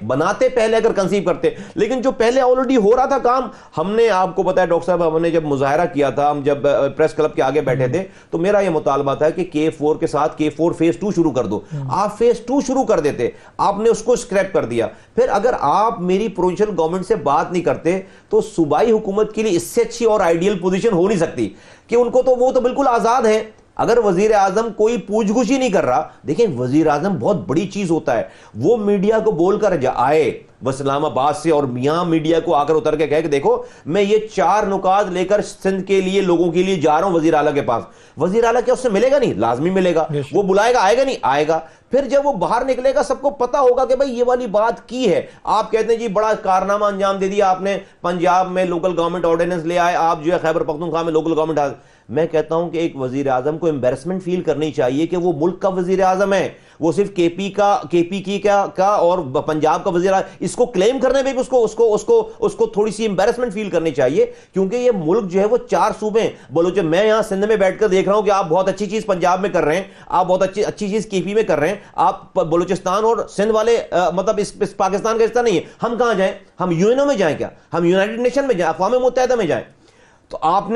اگر کنسیو کرتے، لیکن جو پہلے آلریڈی ہو رہا تھا کام. ہم نے آپ کو بتایا ڈاکٹر صاحب، ہم نے جب مظاہرہ کیا تھا، ہم جب پریس کلب کے آگے بیٹھے تھے، تو میرا یہ مطالبہ تھا کہ K4 کے ساتھ K4 فیز 2 شروع کر دو. آپ فیز 2 شروع کر دیتے، آپ نے اس کو اسکریپ کر دیا. پھر اگر آپ میری پروونشل گورنمنٹ سے بات نہیں کرتے تو صوبائی حکومت کے لیے اس سے اچھی اور آئیڈیل پوزیشن ہو نہیں سکتی کہ ان کو تو وہ تو بالکل آزاد ہیں. اگر وزیر اعظم کوئی پوچھ گچھ ہی نہیں کر رہا، دیکھیں وزیر اعظم بہت بڑی چیز ہوتا ہے. وہ میڈیا کو بول کر آئے اسلام آباد سے، اور یہاں میڈیا کو آ کر اتر کے کہے کہ دیکھو میں یہ 4 نکات لے کر سندھ کے لیے لوگوں کے لیے جا رہا ہوں وزیر اعلیٰ کے پاس. وزیر اعلیٰ کیا اس سے ملے گا؟ نہیں، لازمی ملے گا. وہ بلائے گا، آئے گا؟ نہیں آئے گا. پھر جب وہ باہر نکلے گا سب کو پتا ہوگا کہ بھائی یہ والی بات کی ہے. آپ کہتے ہیں جی بڑا کارنامہ انجام دے دیا آپ نے، پنجاب میں لوکل گورنمنٹ آرڈیننس لے آئے، آپ جو ہے خیبر پختونخوا میں لوکل گورنمنٹ. میں کہتا ہوں کہ ایک وزیر اعظم کو امبیرسمنٹ فیل کرنی چاہیے کہ وہ ملک کا وزیر اعظم ہے. وہ صرف KP کا اور پنجاب کا وزیر اعظم، اس کو کلیم کرنے میں بھی اس کو تھوڑی سی امبیرسمنٹ فیل کرنی چاہیے. کیونکہ یہ ملک جو ہے وہ 4 صوبے ہیں. میں یہاں سندھ میں بیٹھ کر دیکھ رہا ہوں کہ آپ بہت اچھی چیز پنجاب میں کر رہے ہیں، آپ بہت اچھی چیز KP میں کر رہے ہیں. آپ بلوچستان اور سندھ والے مطلب اس پاکستان کا حصہ نہیں ہے. ہم کہاں جائیں؟ ہم UN میں جائیں؟ کیا ہم یونائٹڈ نیشن میں جائیں، اقوام متحدہ میں جائیں؟ تو آپ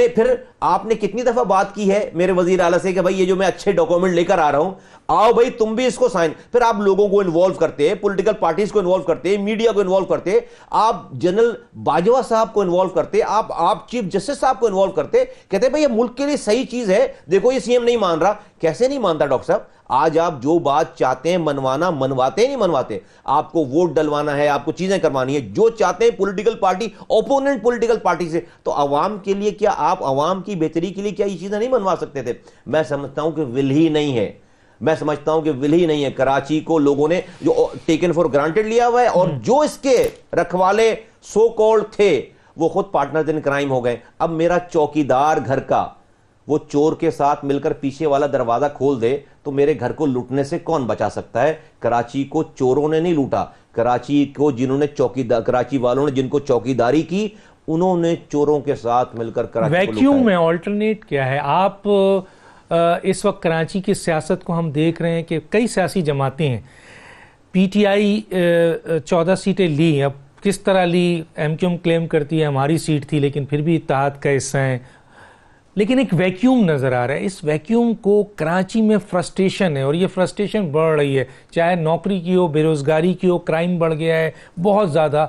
نے کتنی دفعہ بات کی ہے میرے وزیر اعلیٰ سے کہ بھائی یہ جو میں اچھے ڈاکومنٹ لے کر آ رہا ہوں، آؤ بھائی تم بھی اس کو سائن. پھر آپ لوگوں کو انوالو کرتے، پولیٹیکل پارٹیز کو انوالو کرتے، میڈیا کو انوالو کرتے، آپ جنرل باجوہ صاحب کو انوالو کرتے، آپ چیف جسٹس صاحب کو انوالو کرتے، کہتے بھائی یہ ملک کے لیے صحیح چیز ہے. دیکھو یہ CM نہیں مان رہا. کیسے نہیں مانتا ڈاکٹر صاحب؟ آج آپ جو بات چاہتے ہیں منواتے نہیں منواتے. آپ کو ووٹ ڈلوانا ہے، آپ کو چیزیں کروانی ہے، جو چاہتے ہیں political party, opponent political party سے. تو عوام کے لیے کیا، آپ عوام کی بہتری کے لیے کیا یہ چیزیں نہیں منوا سکتے تھے؟ میں سمجھتا ہوں کہ ول ہی نہیں ہے. کراچی کو لوگوں نے جو ٹیکن فار گرانٹیڈ لیا ہوا ہے، اور جو اس کے رکھوالے سو کالڈ تھے وہ خود پارٹنرز ان کرائم ہو گئے. اب میرا چوکیدار گھر کا وہ چور کے ساتھ مل کر پیچھے والا دروازہ کھول دے تو میرے گھر کو لوٹنے سے کون بچا سکتا ہے؟ کراچی کو چوروں نے نہیں لوٹا. کراچی کو کراچی والوں نے جن کو چوکیداری کی، انہوں نے چوروں کے ساتھ مل کر کراچی کو لوٹا. ویکیوم میں آلٹرنیٹ کیا ہے؟ آپ اس وقت کراچی کی سیاست کو ہم دیکھ رہے ہیں کہ کئی سیاسی جماعتیں ہیں. پی ٹی آئی 14 سیٹیں لی. اب کس طرح لی؟ ایم کیو ایم کلیم کرتی ہے ہماری سیٹ تھی لیکن پھر بھی اتحاد کا حصہ ہیں. لیکن ایک ویکیوم نظر آ رہا ہے. اس ویکیوم کو کراچی میں فرسٹریشن ہے اور یہ فرسٹریشن بڑھ رہی ہے, چاہے نوکری کی ہو, بے روزگاری کی ہو, کرائم بڑھ گیا ہے بہت زیادہ,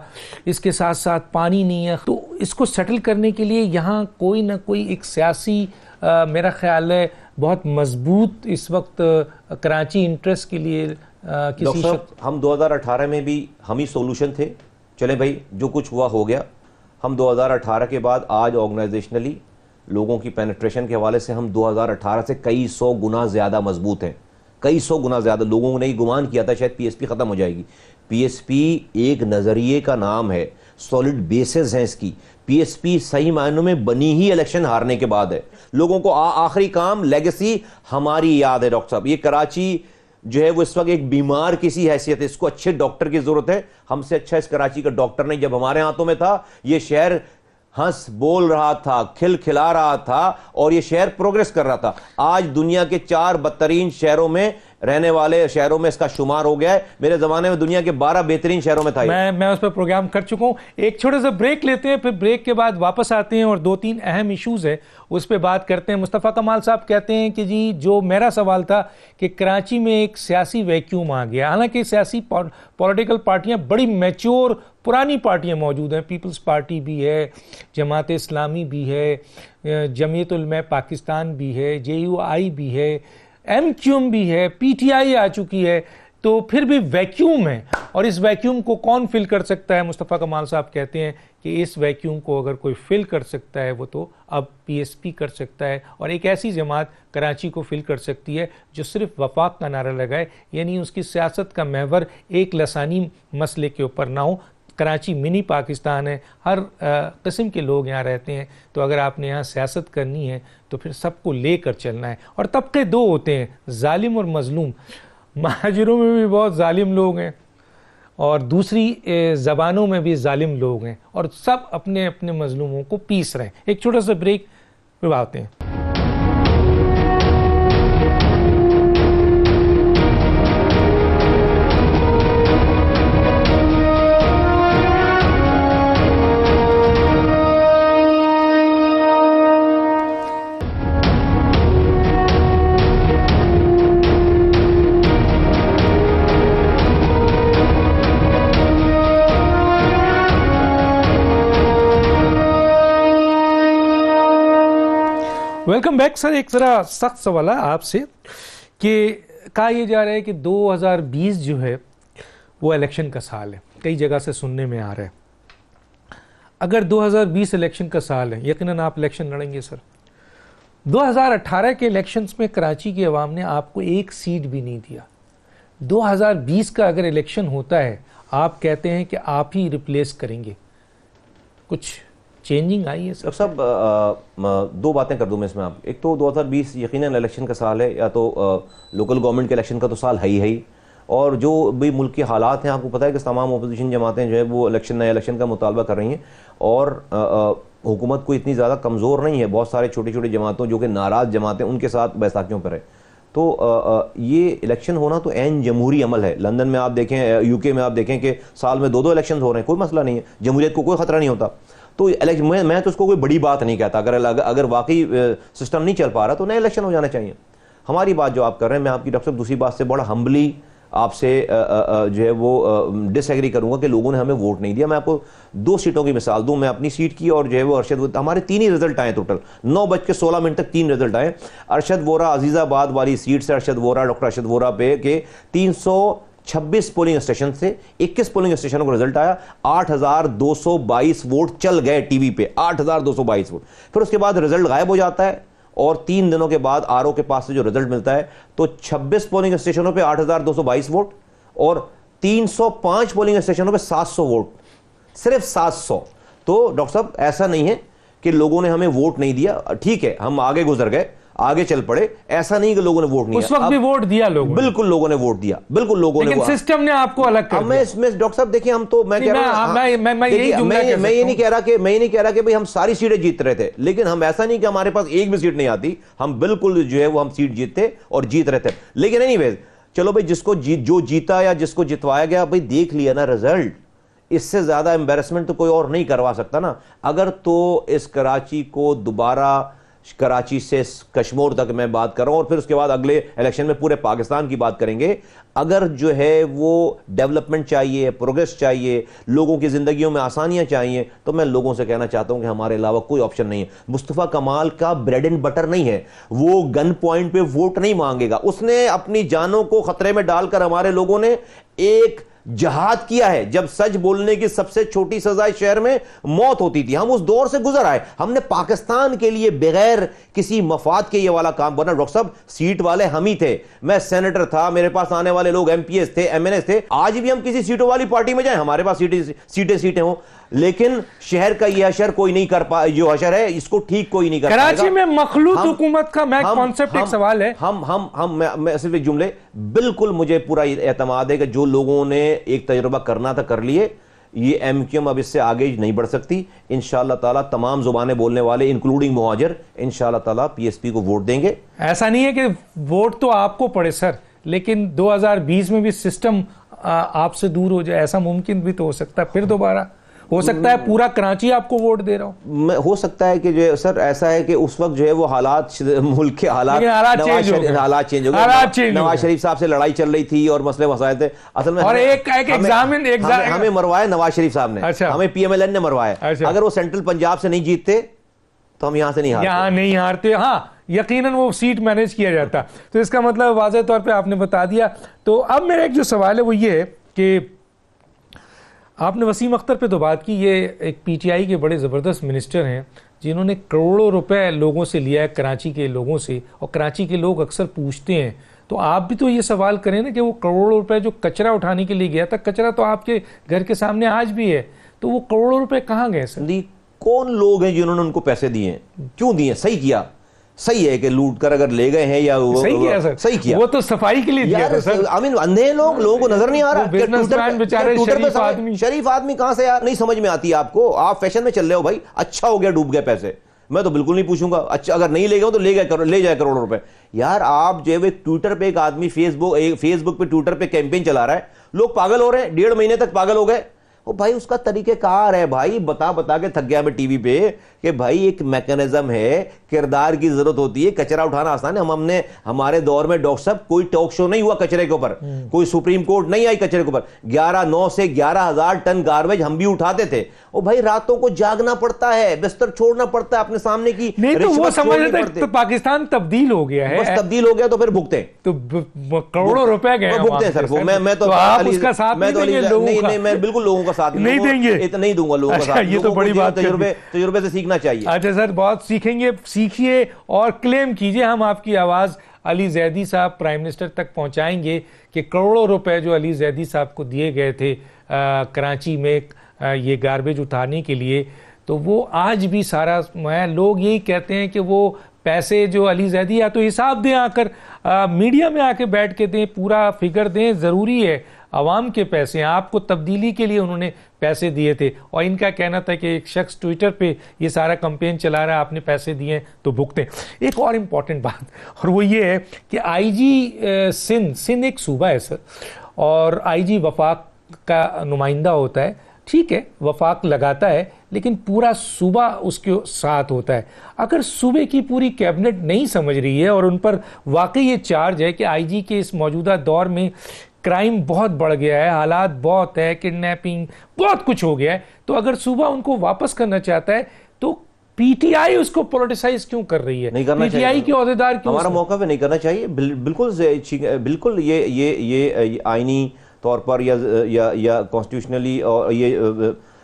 اس کے ساتھ ساتھ پانی نہیں ہے. تو اس کو سیٹل کرنے کے لیے یہاں کوئی نہ کوئی ایک سیاسی میرا خیال ہے بہت مضبوط اس وقت کراچی انٹرسٹ کے لیے کسی ہم 2018 میں بھی ہم ہی سولوشن تھے. چلیں بھائی جو کچھ ہوا ہو گیا. ہم 2018 کے بعد آج آرگنائزیشنلی لوگوں کی پینیٹریشن کے حوالے سے ہم 2018 سے کئی سو گنا زیادہ مضبوط ہیں. کئی سو گنا زیادہ. لوگوں نے گمان کیا تھا شاید پی ایس پی ختم ہو جائے گی. پی ایس پی ایک نظریے کا نام ہے, سولڈ بیسز ہیں اس کی. پی ایس پی صحیح معنوں میں بنی ہی الیکشن ہارنے کے بعد ہے. لوگوں کو آخری کام لیگیسی ہماری یاد ہے. ڈاکٹر صاحب یہ کراچی جو ہے وہ اس وقت ایک بیمار کسی حیثیت ہے, اس کو اچھے ڈاکٹر کی ضرورت ہے. ہم سے اچھا اس کراچی کا ڈاکٹر نہیں. جب ہمارے ہاتھوں میں تھا یہ شہر ہنس بول رہا تھا, کھل کھلا رہا تھا اور یہ شہر پروگریس کر رہا تھا. آج دنیا کے 4 بدترین شہروں میں رہنے والے شہروں میں اس کا شمار ہو گیا ہے. میرے زمانے میں دنیا کے 12 بہترین شہروں میں تھا. میں اس پر پروگرام کر چکا ہوں. ایک چھوٹا سا بریک لیتے ہیں, پھر بریک کے بعد واپس آتے ہیں اور 2-3 اہم ایشوز ہیں اس پہ بات کرتے ہیں. مصطفیٰ کمال صاحب کہتے ہیں کہ جی جو میرا سوال تھا کہ کراچی میں ایک سیاسی ویکیوم آ گیا. حالانکہ سیاسی پولیٹیکل پارٹیاں بڑی میچور پرانی پارٹیاں موجود ہیں. پیپلز پارٹی بھی ہے, جماعت اسلامی بھی ہے, جمعیت علماء پاکستان بھی ہے, جے یو آئی بھی ہے, ایم کیو ایم بھی ہے, پی ٹی آئی آ چکی ہے. تو پھر بھی ویکیوم ہے اور اس ویکیوم کو کون فل کر سکتا ہے؟ مصطفیٰ کمال صاحب کہتے ہیں کہ اس ویکیوم کو اگر کوئی فل کر سکتا ہے وہ تو اب پی ایس پی کر سکتا ہے. اور ایک ایسی جماعت کراچی کو فل کر سکتی ہے جو صرف وفاق کا نعرہ لگائے, یعنی اس کی سیاست کا محور ایک لسانی مسئلے کے اوپر نہ ہو. کراچی منی پاکستان ہے, ہر قسم کے لوگ یہاں رہتے ہیں. تو اگر آپ نے یہاں سیاست کرنی ہے تو پھر سب کو لے کر چلنا ہے. اور طبقے 2 ہوتے ہیں, ظالم اور مظلوم. مہاجروں میں بھی بہت ظالم لوگ ہیں اور دوسری زبانوں میں بھی ظالم لوگ ہیں, اور سب اپنے اپنے مظلوموں کو پیس رہے ہیں. ایک چھوٹا سا بریک پھر آتے ہیں. ویلکم بیک سر. ایک ذرا سخت سوال ہے آپ سے کہ کہا یہ جا رہا ہے کہ 2020 جو ہے وہ الیکشن کا سال ہے. کئی جگہ سے سننے میں آ رہا ہے. اگر 2020 الیکشن کا سال ہے, یقیناً آپ الیکشن لڑیں گے سر. 2018 کے الیکشنز میں کراچی کی عوام نے آپ کو ایک سیٹ بھی نہیں دیا. 2020 کا اگر الیکشن ہوتا ہے آپ کہتے ہیں کہ آپ ہی ریپلیس کریں گے. کچھ چینجنگ آئی ہے سر؟ ڈاکٹر صاحب 2 باتیں کر دوں میں اس میں. آپ ایک تو 2020 یقیناً الیکشن کا سال ہے, یا تو لوکل گورنمنٹ کے الیکشن کا تو سال ہے ہی, اور جو بھی ملک کے حالات ہیں آپ کو پتہ ہے کہ تمام اپوزیشن جماعتیں جو ہے وہ نئے الیکشن کا مطالبہ کر رہی ہیں, اور حکومت کو اتنی زیادہ کمزور نہیں ہے. بہت سارے چھوٹی چھوٹی جماعتوں جو کہ ناراض جماعتیں ان کے ساتھ بیساکھیوں پر ہے. تو یہ الیکشن ہونا تو عین جمہوری عمل ہے. لندن میں آپ دیکھیں, یو کے میں آپ دیکھیں کہ سال میں 2 الیکشن ہو رہے ہیں, کوئی مسئلہ نہیں ہے, جمہوریت کو کوئی خطرہ نہیں ہوتا. تو میں تو اس کو کوئی بڑی بات نہیں کہتا. اگر واقعی سسٹم نہیں چل پا رہا تو نئے الیکشن ہو جانا چاہیے. ہماری بات جو آپ کر رہے ہیں, میں آپ کی ڈاکٹر صاحب دوسری بات سے بڑا ہمبلی آپ سے جو ہے وہ ڈس ایگری کروں گا کہ لوگوں نے ہمیں ووٹ نہیں دیا. میں آپ کو 2 سیٹوں کی مثال دوں. میں اپنی سیٹ کی اور جو ہے وہ ارشد, ہمارے 3 ہی رزلٹ آئے ٹوٹل 9:16 تک 3 رزلٹ آئے. ارشد وورا عزیز آباد والی سیٹ سے ارشد وورا, ڈاکٹر ارشد وورا پہ کہ 326 پولنگ اسٹیشن سے 21 پولنگ اسٹیشنوں کو رزلٹ آیا. 8,222 ووٹ چل گئے ٹی وی پہ, 8,222 ووٹ. پھر اس کے بعد رزلٹ غائب ہو جاتا ہے اور 3 دنوں کے بعد آر او کے پاس سے جو رزلٹ ملتا ہے تو 26 پولنگ اسٹیشنوں پہ 8,222 ووٹ اور 305 پولنگ اسٹیشنوں پہ 700 ووٹ, صرف 700. تو ڈاکٹر صاحب ایسا نہیں ہے کہ لوگوں نے ہمیں ووٹ نہیں دیا. ٹھیک ہے ہم آگے گزر گئے, آگے چل پڑے. ایسا نہیں کہ لوگوں نے ووٹ نہیں اس وقت بھی ووٹ دیا لوگوں نے, بالکل لوگوں نے ووٹ دیا, بالکل لوگوں نے, لیکن سسٹم نے آپ کو الگ کر دیا. میں ڈاکٹر صاحب دیکھیں, ہم تو میں کہہ رہا ہوں, میں یہ نہیں کہہ رہا کہ بھئی ہم ساری سیٹیں جیت رہے تھے, لیکن ہم ایسا نہیں کہ ہمارے پاس ایک بھی سیٹ نہیں آتی, ہم بالکل جو ہے وہ ہم سیٹ جیتتے اور جیت رہے تھے. لیکن اینی ویز چلو بھئی جس کو جو جیتا یا جس کو جتوایا گیا, بھئی دیکھ لیا نا رزلٹ, اس سے زیادہ امبیرسمنٹ تو کوئی اور نہیں کروا سکتا نا. اگر تو اس کراچی کو دوبارہ, کراچی سے کشمور تک میں بات کر رہا ہوں, اور پھر اس کے بعد اگلے الیکشن میں پورے پاکستان کی بات کریں گے, اگر جو ہے وہ ڈیولپمنٹ چاہیے, پروگریس چاہیے, لوگوں کی زندگیوں میں آسانیاں چاہیے, تو میں لوگوں سے کہنا چاہتا ہوں کہ ہمارے علاوہ کوئی آپشن نہیں ہے. مصطفیٰ کمال کا بریڈ اینڈ بٹر نہیں ہے, وہ گن پوائنٹ پہ ووٹ نہیں مانگے گا. اس نے اپنی جانوں کو خطرے میں ڈال کر, ہمارے لوگوں نے ایک جہاد کیا ہے. جب سچ بولنے کی سب سے چھوٹی سزا شہر میں موت ہوتی تھی, ہم اس دور سے گزر آئے. ہم نے پاکستان کے لیے بغیر کسی مفاد کے یہ والا کام کرنا. ڈاکٹر صاحب سیٹ والے ہم ہی تھے, میں سینیٹر تھا, میرے پاس آنے والے لوگ ایم پی ایس تھے, ایم این ایس تھے. آج بھی ہم کسی سیٹوں والی پارٹی میں جائیں, ہمارے پاس سیٹیں ہوں, لیکن شہر کا یہ حشر کوئی نہیں کر پا, جو حشر ہے اس کو ٹھیک کوئی نہیں کر پائے گا. کراچی میں مخلوط حکومت کا میں کانسیپٹ, ایک سوال ہے, میں صرف ایک جملے, بالکل مجھے پورا اعتماد ہے کہ جو لوگوں نے ایک تجربہ کرنا تھا کر لیے. یہ ایم کیو ایم اب اس سے آگے نہیں بڑھ سکتی. انشاءاللہ تعالیٰ تمام زبانیں بولنے والے انکلوڈنگ مہاجر انشاءاللہ تعالیٰ پی ایس پی کو ووٹ دیں گے. ایسا نہیں ہے کہ ووٹ تو آپ کو پڑے سر, لیکن 2020 میں بھی سسٹم آپ سے دور ہو جائے, ایسا ممکن بھی تو ہو سکتا ہے. پھر دوبارہ ہو سکتا ہے پورا کراچی آپ کو ووٹ دے رہا ہوں. ہو سکتا ہے کہ جو سر ایسا ہے کہ اس وقت جو ہے وہ حالات, ملک کے حالات چینج ہو گئے. نواز شریف صاحب سے لڑائی چل رہی تھی اور مسئلے مسائل تھے. اصل میں اور ایک ہمیں مروایا نواز شریف صاحب نے, ہمیں پی ایم ایل این نے مروایا. اگر وہ سینٹرل پنجاب سے نہیں جیتتے تو ہم یہاں سے نہیں ہارتے. ہاں یقیناً وہ سیٹ مینیج کیا جاتا. تو اس کا مطلب واضح طور پہ آپ نے بتا دیا. تو اب میرا ایک جو سوال ہے وہ یہ ہے کہ آپ نے وسیم اختر پہ تو بات کی, یہ ایک پی ٹی آئی کے بڑے زبردست منسٹر ہیں جنہوں نے کروڑوں روپے لوگوں سے لیا ہے, کراچی کے لوگوں سے, اور کراچی کے لوگ اکثر پوچھتے ہیں, تو آپ بھی تو یہ سوال کریں نا کہ وہ کروڑوں روپے جو کچرا اٹھانے کے لیے گیا تھا, کچرا تو آپ کے گھر کے سامنے آج بھی ہے, تو وہ کروڑوں روپے کہاں گئے سر؟ کون لوگ ہیں جنہوں نے ان کو پیسے دیے ہیں, کیوں دیے؟ صحیح کیا, صحیح ہے کہ لوٹ کر اگر لے گئے ہیں یا صحیح کیا, وہ تو صفائی کے لیے دیا تھا سر. اندھے لوگوں کو نظر نہیں آ رہا. شریف آدمی کہاں سے یار, نہیں سمجھ میں آتی آپ کو. آپ فیشن میں چل رہے ہو بھائی, اچھا ہو گیا ڈوب گئے پیسے, میں تو بالکل نہیں پوچھوں گا. اچھا اگر نہیں لے گئے تو لے جائے کروڑوں روپے. یار آپ جو ہے ٹویٹر پہ ایک آدمی فیس بک پہ ٹویٹر پہ کیمپین چلا رہا ہے, لوگ پاگل ہو رہے ہیں, 1.5 مہینے تک پاگل ہو گئے. بھائی اس کا طریقہ کار ہے بھائی, بتا کے تھک گیا میں ٹی وی پہ کہ بھائی ایک میکنزم ہے, کردار کی ضرورت ہوتی ہے. کچرا اٹھانا آسان ہے. ہم نے ہمارے دور میں ڈاکٹر صاحب کوئی ٹاک شو نہیں ہوا کچرے کے اوپر, کوئی سپریم کورٹ نہیں آئی کچرے کے اوپر. 9 سے 11,000 ٹن گاربیج ہم بھی اٹھاتے تھے. اور بھائی راتوں کو جاگنا پڑتا ہے, بستر چھوڑنا پڑتا ہے اپنے سامنے کی. نہیں تو وہ سمجھتے تو پاکستان تبدیل ہو گیا ہے, بس تبدیل ہو گیا تو پھر بھگتے, تو کروڑوں روپے گئے بھگتے سر. میں تو بالکل لوگوں کا ساتھ نہیں دیں گے, نہیں دوں گا لوگوں کا ساتھ. یہ تو بڑی بات, تجربے سے سیکھنا چاہیے. اچھا سر, بہت سیکھیں گے, سیکھیے اور کلیم کیجئے. ہم آپ کی آواز علی زیدی صاحب پرائم منسٹر تک پہنچائیں گے کہ کروڑوں روپے جو علی زیدی صاحب کو دیے گئے تھے کراچی میں یہ گاربیج اٹھانے کے لیے, تو وہ آج بھی سارا لوگ یہی کہتے ہیں کہ وہ پیسے جو علی زیدی یا تو حساب دیں, آ کر میڈیا میں آ کے بیٹھ کے دیں, پورا فگر دیں. ضروری ہے, عوام کے پیسے ہیں, آپ کو تبدیلی کے لیے انہوں نے پیسے دیے تھے. اور ان کا کہنا تھا کہ ایک شخص ٹویٹر پہ یہ سارا کمپین چلا رہا ہے, آپ نے پیسے دیے تو بھگتے. ایک اور امپورٹنٹ بات, اور وہ یہ ہے کہ آئی جی سندھ ایک صوبہ ہے سر, اور آئی جی وفاق کا نمائندہ ہوتا ہے. ٹھیک ہے, وفاق لگاتا ہے, لیکن پورا صوبہ اس کے ساتھ ہوتا ہے. اگر صوبے کی پوری کیبنٹ نہیں سمجھ رہی ہے, اور ان پر واقعی یہ چارج ہے کہ آئی جی کے اس موجودہ دور میں کرائم بہت بڑھ گیا ہے, حالات بہت ہے, کڈنیپنگ بہت کچھ ہو گیا ہے, تو اگر صوبہ ان کو واپس کرنا چاہتا ہے تو پی ٹی آئی اس کو پولیٹیسائز کیوں کر رہی ہے؟ پی ٹی آئی کے عہدیدار کیوں؟ ہمارا موقع پہ نہیں کرنا چاہیے. بالکل یہ آئینی طور پر یا کانسٹیٹیوشنلی اور یہ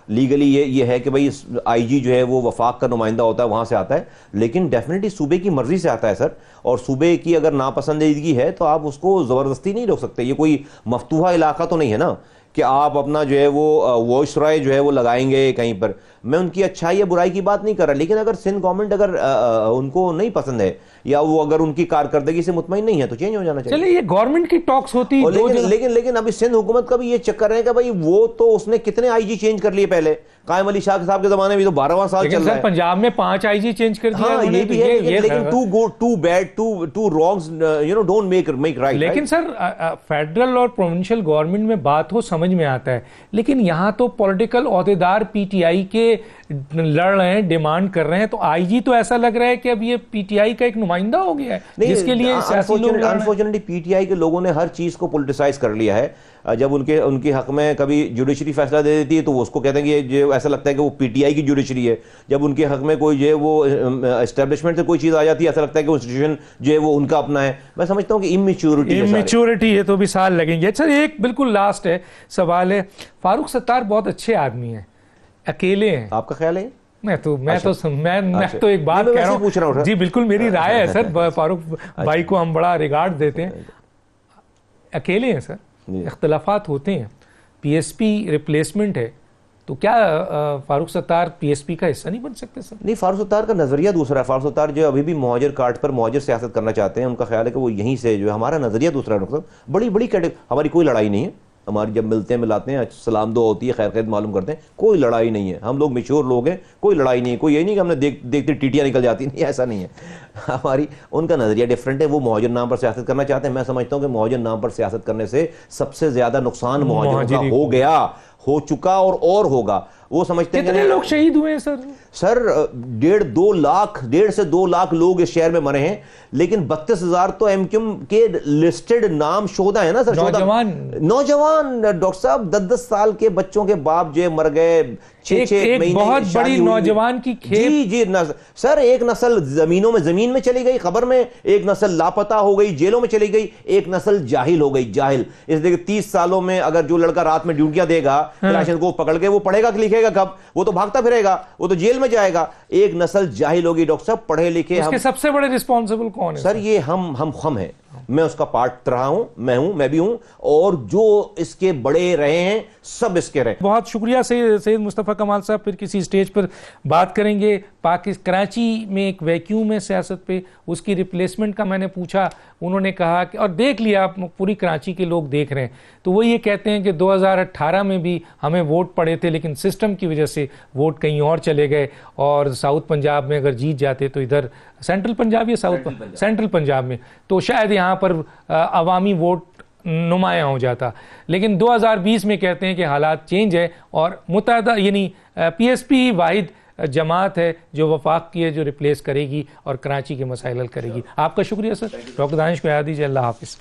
لیگلی یہ ہے کہ بھئی آئی جی جو ہے وہ وفاق کا نمائندہ ہوتا ہے, وہاں سے آتا ہے, لیکن ڈیفینیٹلی صوبے کی مرضی سے آتا ہے سر. اور صوبے کی اگر ناپسندیدگی ہے تو آپ اس کو زبردستی نہیں روک سکتے. یہ کوئی مفتوحہ علاقہ تو نہیں ہے نا کہ آپ اپنا جو ہے وہ وائس رائے جو ہے وہ لگائیں گے کہیں پر. میں ان کی اچھائی یا برائی کی بات نہیں کر رہا, لیکن اگر سندھ گورنمنٹ اگر ان کو نہیں پسند ہے یا وہ اگر ان کی کارکردگی سے مطمئن نہیں ہے تو چینج ہو جانا چاہیے. چلے یہ گورنمنٹ کی ٹاکس ہوتی, لیکن ابھی سندھ حکومت کا بھی یہ چکر ہے کہ بھائی وہ تو اس نے کتنے آئی جی چینج کر لیے پہلے, قائم علی شاہ صاحب کے زمانے میں تو 12واں سال چل رہا ہے. پنجاب میں 5 آئی جی چینج کر دیا. ہاں یہ بھی ہے, لیکن too bad two wrongs don't make right. لیکن سر فیڈرل اور پروونشل گورنمنٹ میں بات ہو سمجھ میں آتا ہے, لیکن یہاں تو پولیٹیکل عہدیدار پی ٹی آئی کے لڑ رہے ہیں, ڈیمانڈ کر رہے ہیں, تو آئی جی تو ایسا لگ رہا ہے کہ اب یہ پی ٹی آئی کا ایک نمائندہ ہو گیا ہے جس کے لیے انفارچونیٹلی پی ٹی آئی کے لوگوں نے ہر چیز کو پولیٹیسائز کر لیا ہے. جب ان کے حق میں کبھی جوڈیشری فیصلہ دے دیتی ہے تو وہ اس کو کہتے ہیں کہ جو ایسا لگتا ہے کہ وہ پی ٹی آئی کی جوڈیشری ہے. جب ان کے حق میں کوئی جو ہے وہ اسٹیبلشمنٹ سے کوئی چیز آ جاتی ہے ایسا لگتا ہے کہ وہ انسٹیٹیوشن جو ہے وہ ان کا اپنا ہے. میں سمجھتا ہوں کہ امیچورٹی ہے, تو بھی سال لگیں گے. اچھا ایک بالکل لاسٹ ہے سوال ہے, فاروق ستار بہت اچھے آدمی ہیں, اکیلے ہیں, آپ کا خیال ہے؟ میں تو ایک بات کہہ رہا ہوں جی, بالکل میری رائے ہے سر, فاروق بھائی کو ہم بڑا ریگارڈ دیتے ہیں. اکیلے ہیں سر, اختلافات ہوتے ہیں, پی ایس پی ریپلیسمنٹ ہے, تو کیا Farooq Sattar P S P کا حصہ نہیں بن سکتے سر؟ نہیں, فاروق ستار کا نظریہ دوسرا ہے. فاروق ستار جو ابھی بھی مہاجر کارڈ پر مہاجر سیاست کرنا چاہتے ہیں, ان کا خیال ہے کہ وہ یہیں سے جو ہے, ہمارا نظریہ دوسرا ہے. بڑی ہماری کوئی لڑائی نہیں ہے, ہماری جب ملتے ہیں ملاتے ہیں سلام دعا ہوتی ہے, خیر خیر معلوم کرتے ہیں, کوئی لڑائی نہیں ہے. ہم لوگ میچور لوگ ہیں, کوئی لڑائی نہیں ہے. کوئی یہ نہیں کہ ہم نے دیکھتے ٹیٹیاں نکل جاتی, نہیں ایسا نہیں ہے. ہماری ان کا نظریہ ڈیفرنٹ ہے, وہ مہاجر نام پر سیاست کرنا چاہتے ہیں. میں سمجھتا ہوں کہ مہاجر نام پر سیاست کرنے سے سب سے زیادہ نقصان مہاجروں کا ہو چکا اور ہوگا. وہ سمجھتے ہیں کتنے لوگ شہید ہوئے ہیں سر 1.5 سے 2 لاکھ لوگ اس شہر میں مرے ہیں, لیکن 32,000 تو ایم کیو ایم کے لسٹڈ نام شہدا ہیں نا سر. نوجوان ڈاکٹر صاحب 10 سال کے بچوں کے باپ جو مر گئے, 6 مہینے بہت بڑی نوجوان کی جی سر, ایک نسل زمین میں چلی گئی, خبر میں, ایک نسل لاپتہ ہو گئی, جیلوں میں چلی گئی, ایک نسل جاہل ہو گئی. جاہل اس لیے کہ 30 سالوں میں اگر جو لڑکا رات میں ڈیوٹیاں دے گا راشن کو پکڑ کے, وہ پڑھے گا کہ لکھے گا کب؟ وہ تو بھاگتا پھرے گا, وہ تو جیل میں جائے گا. ایک نسل جاہل ہوگی ڈاکٹر صاحب, پڑھے لکھے. اس کے سب سے بڑے رسپانسبل کون ہے سر؟ یہ ہم ہیں. میں اس کا پارٹ رہا ہوں, میں بھی ہوں, اور جو اس کے بڑے رہے ہیں سب اس کے رہے. بہت شکریہ سید مصطفیٰ کمال صاحب. پھر کسی اسٹیج پر بات کریں گے. کراچی میں ایک ویکیوم ہے سیاست پہ, اس کی ریپلیسمنٹ کا میں نے پوچھا, انہوں نے کہا کہ, اور دیکھ لیا آپ, پوری کراچی کے لوگ دیکھ رہے ہیں, تو وہ یہ کہتے ہیں کہ 2018 میں بھی ہمیں ووٹ پڑے تھے, لیکن سسٹم کی وجہ سے ووٹ کہیں اور چلے گئے, اور ساؤتھ پنجاب میں اگر جیت جاتے تو ادھر سینٹرل پنجاب یا سینٹرل پنجاب میں تو شاید یہاں پر عوامی ووٹ نمایاں ہو جاتا. لیکن 2020 میں کہتے ہیں کہ حالات چینج ہے, اور متحدہ یعنی پی ایس پی واحد جماعت ہے جو وفاق کی ہے, جو ریپلیس کرے گی اور کراچی کے مسائل حل کرے گی. آپ کا شکریہ سر. ڈاکٹر دانش کو یاد دیجیے. اللہ حافظ.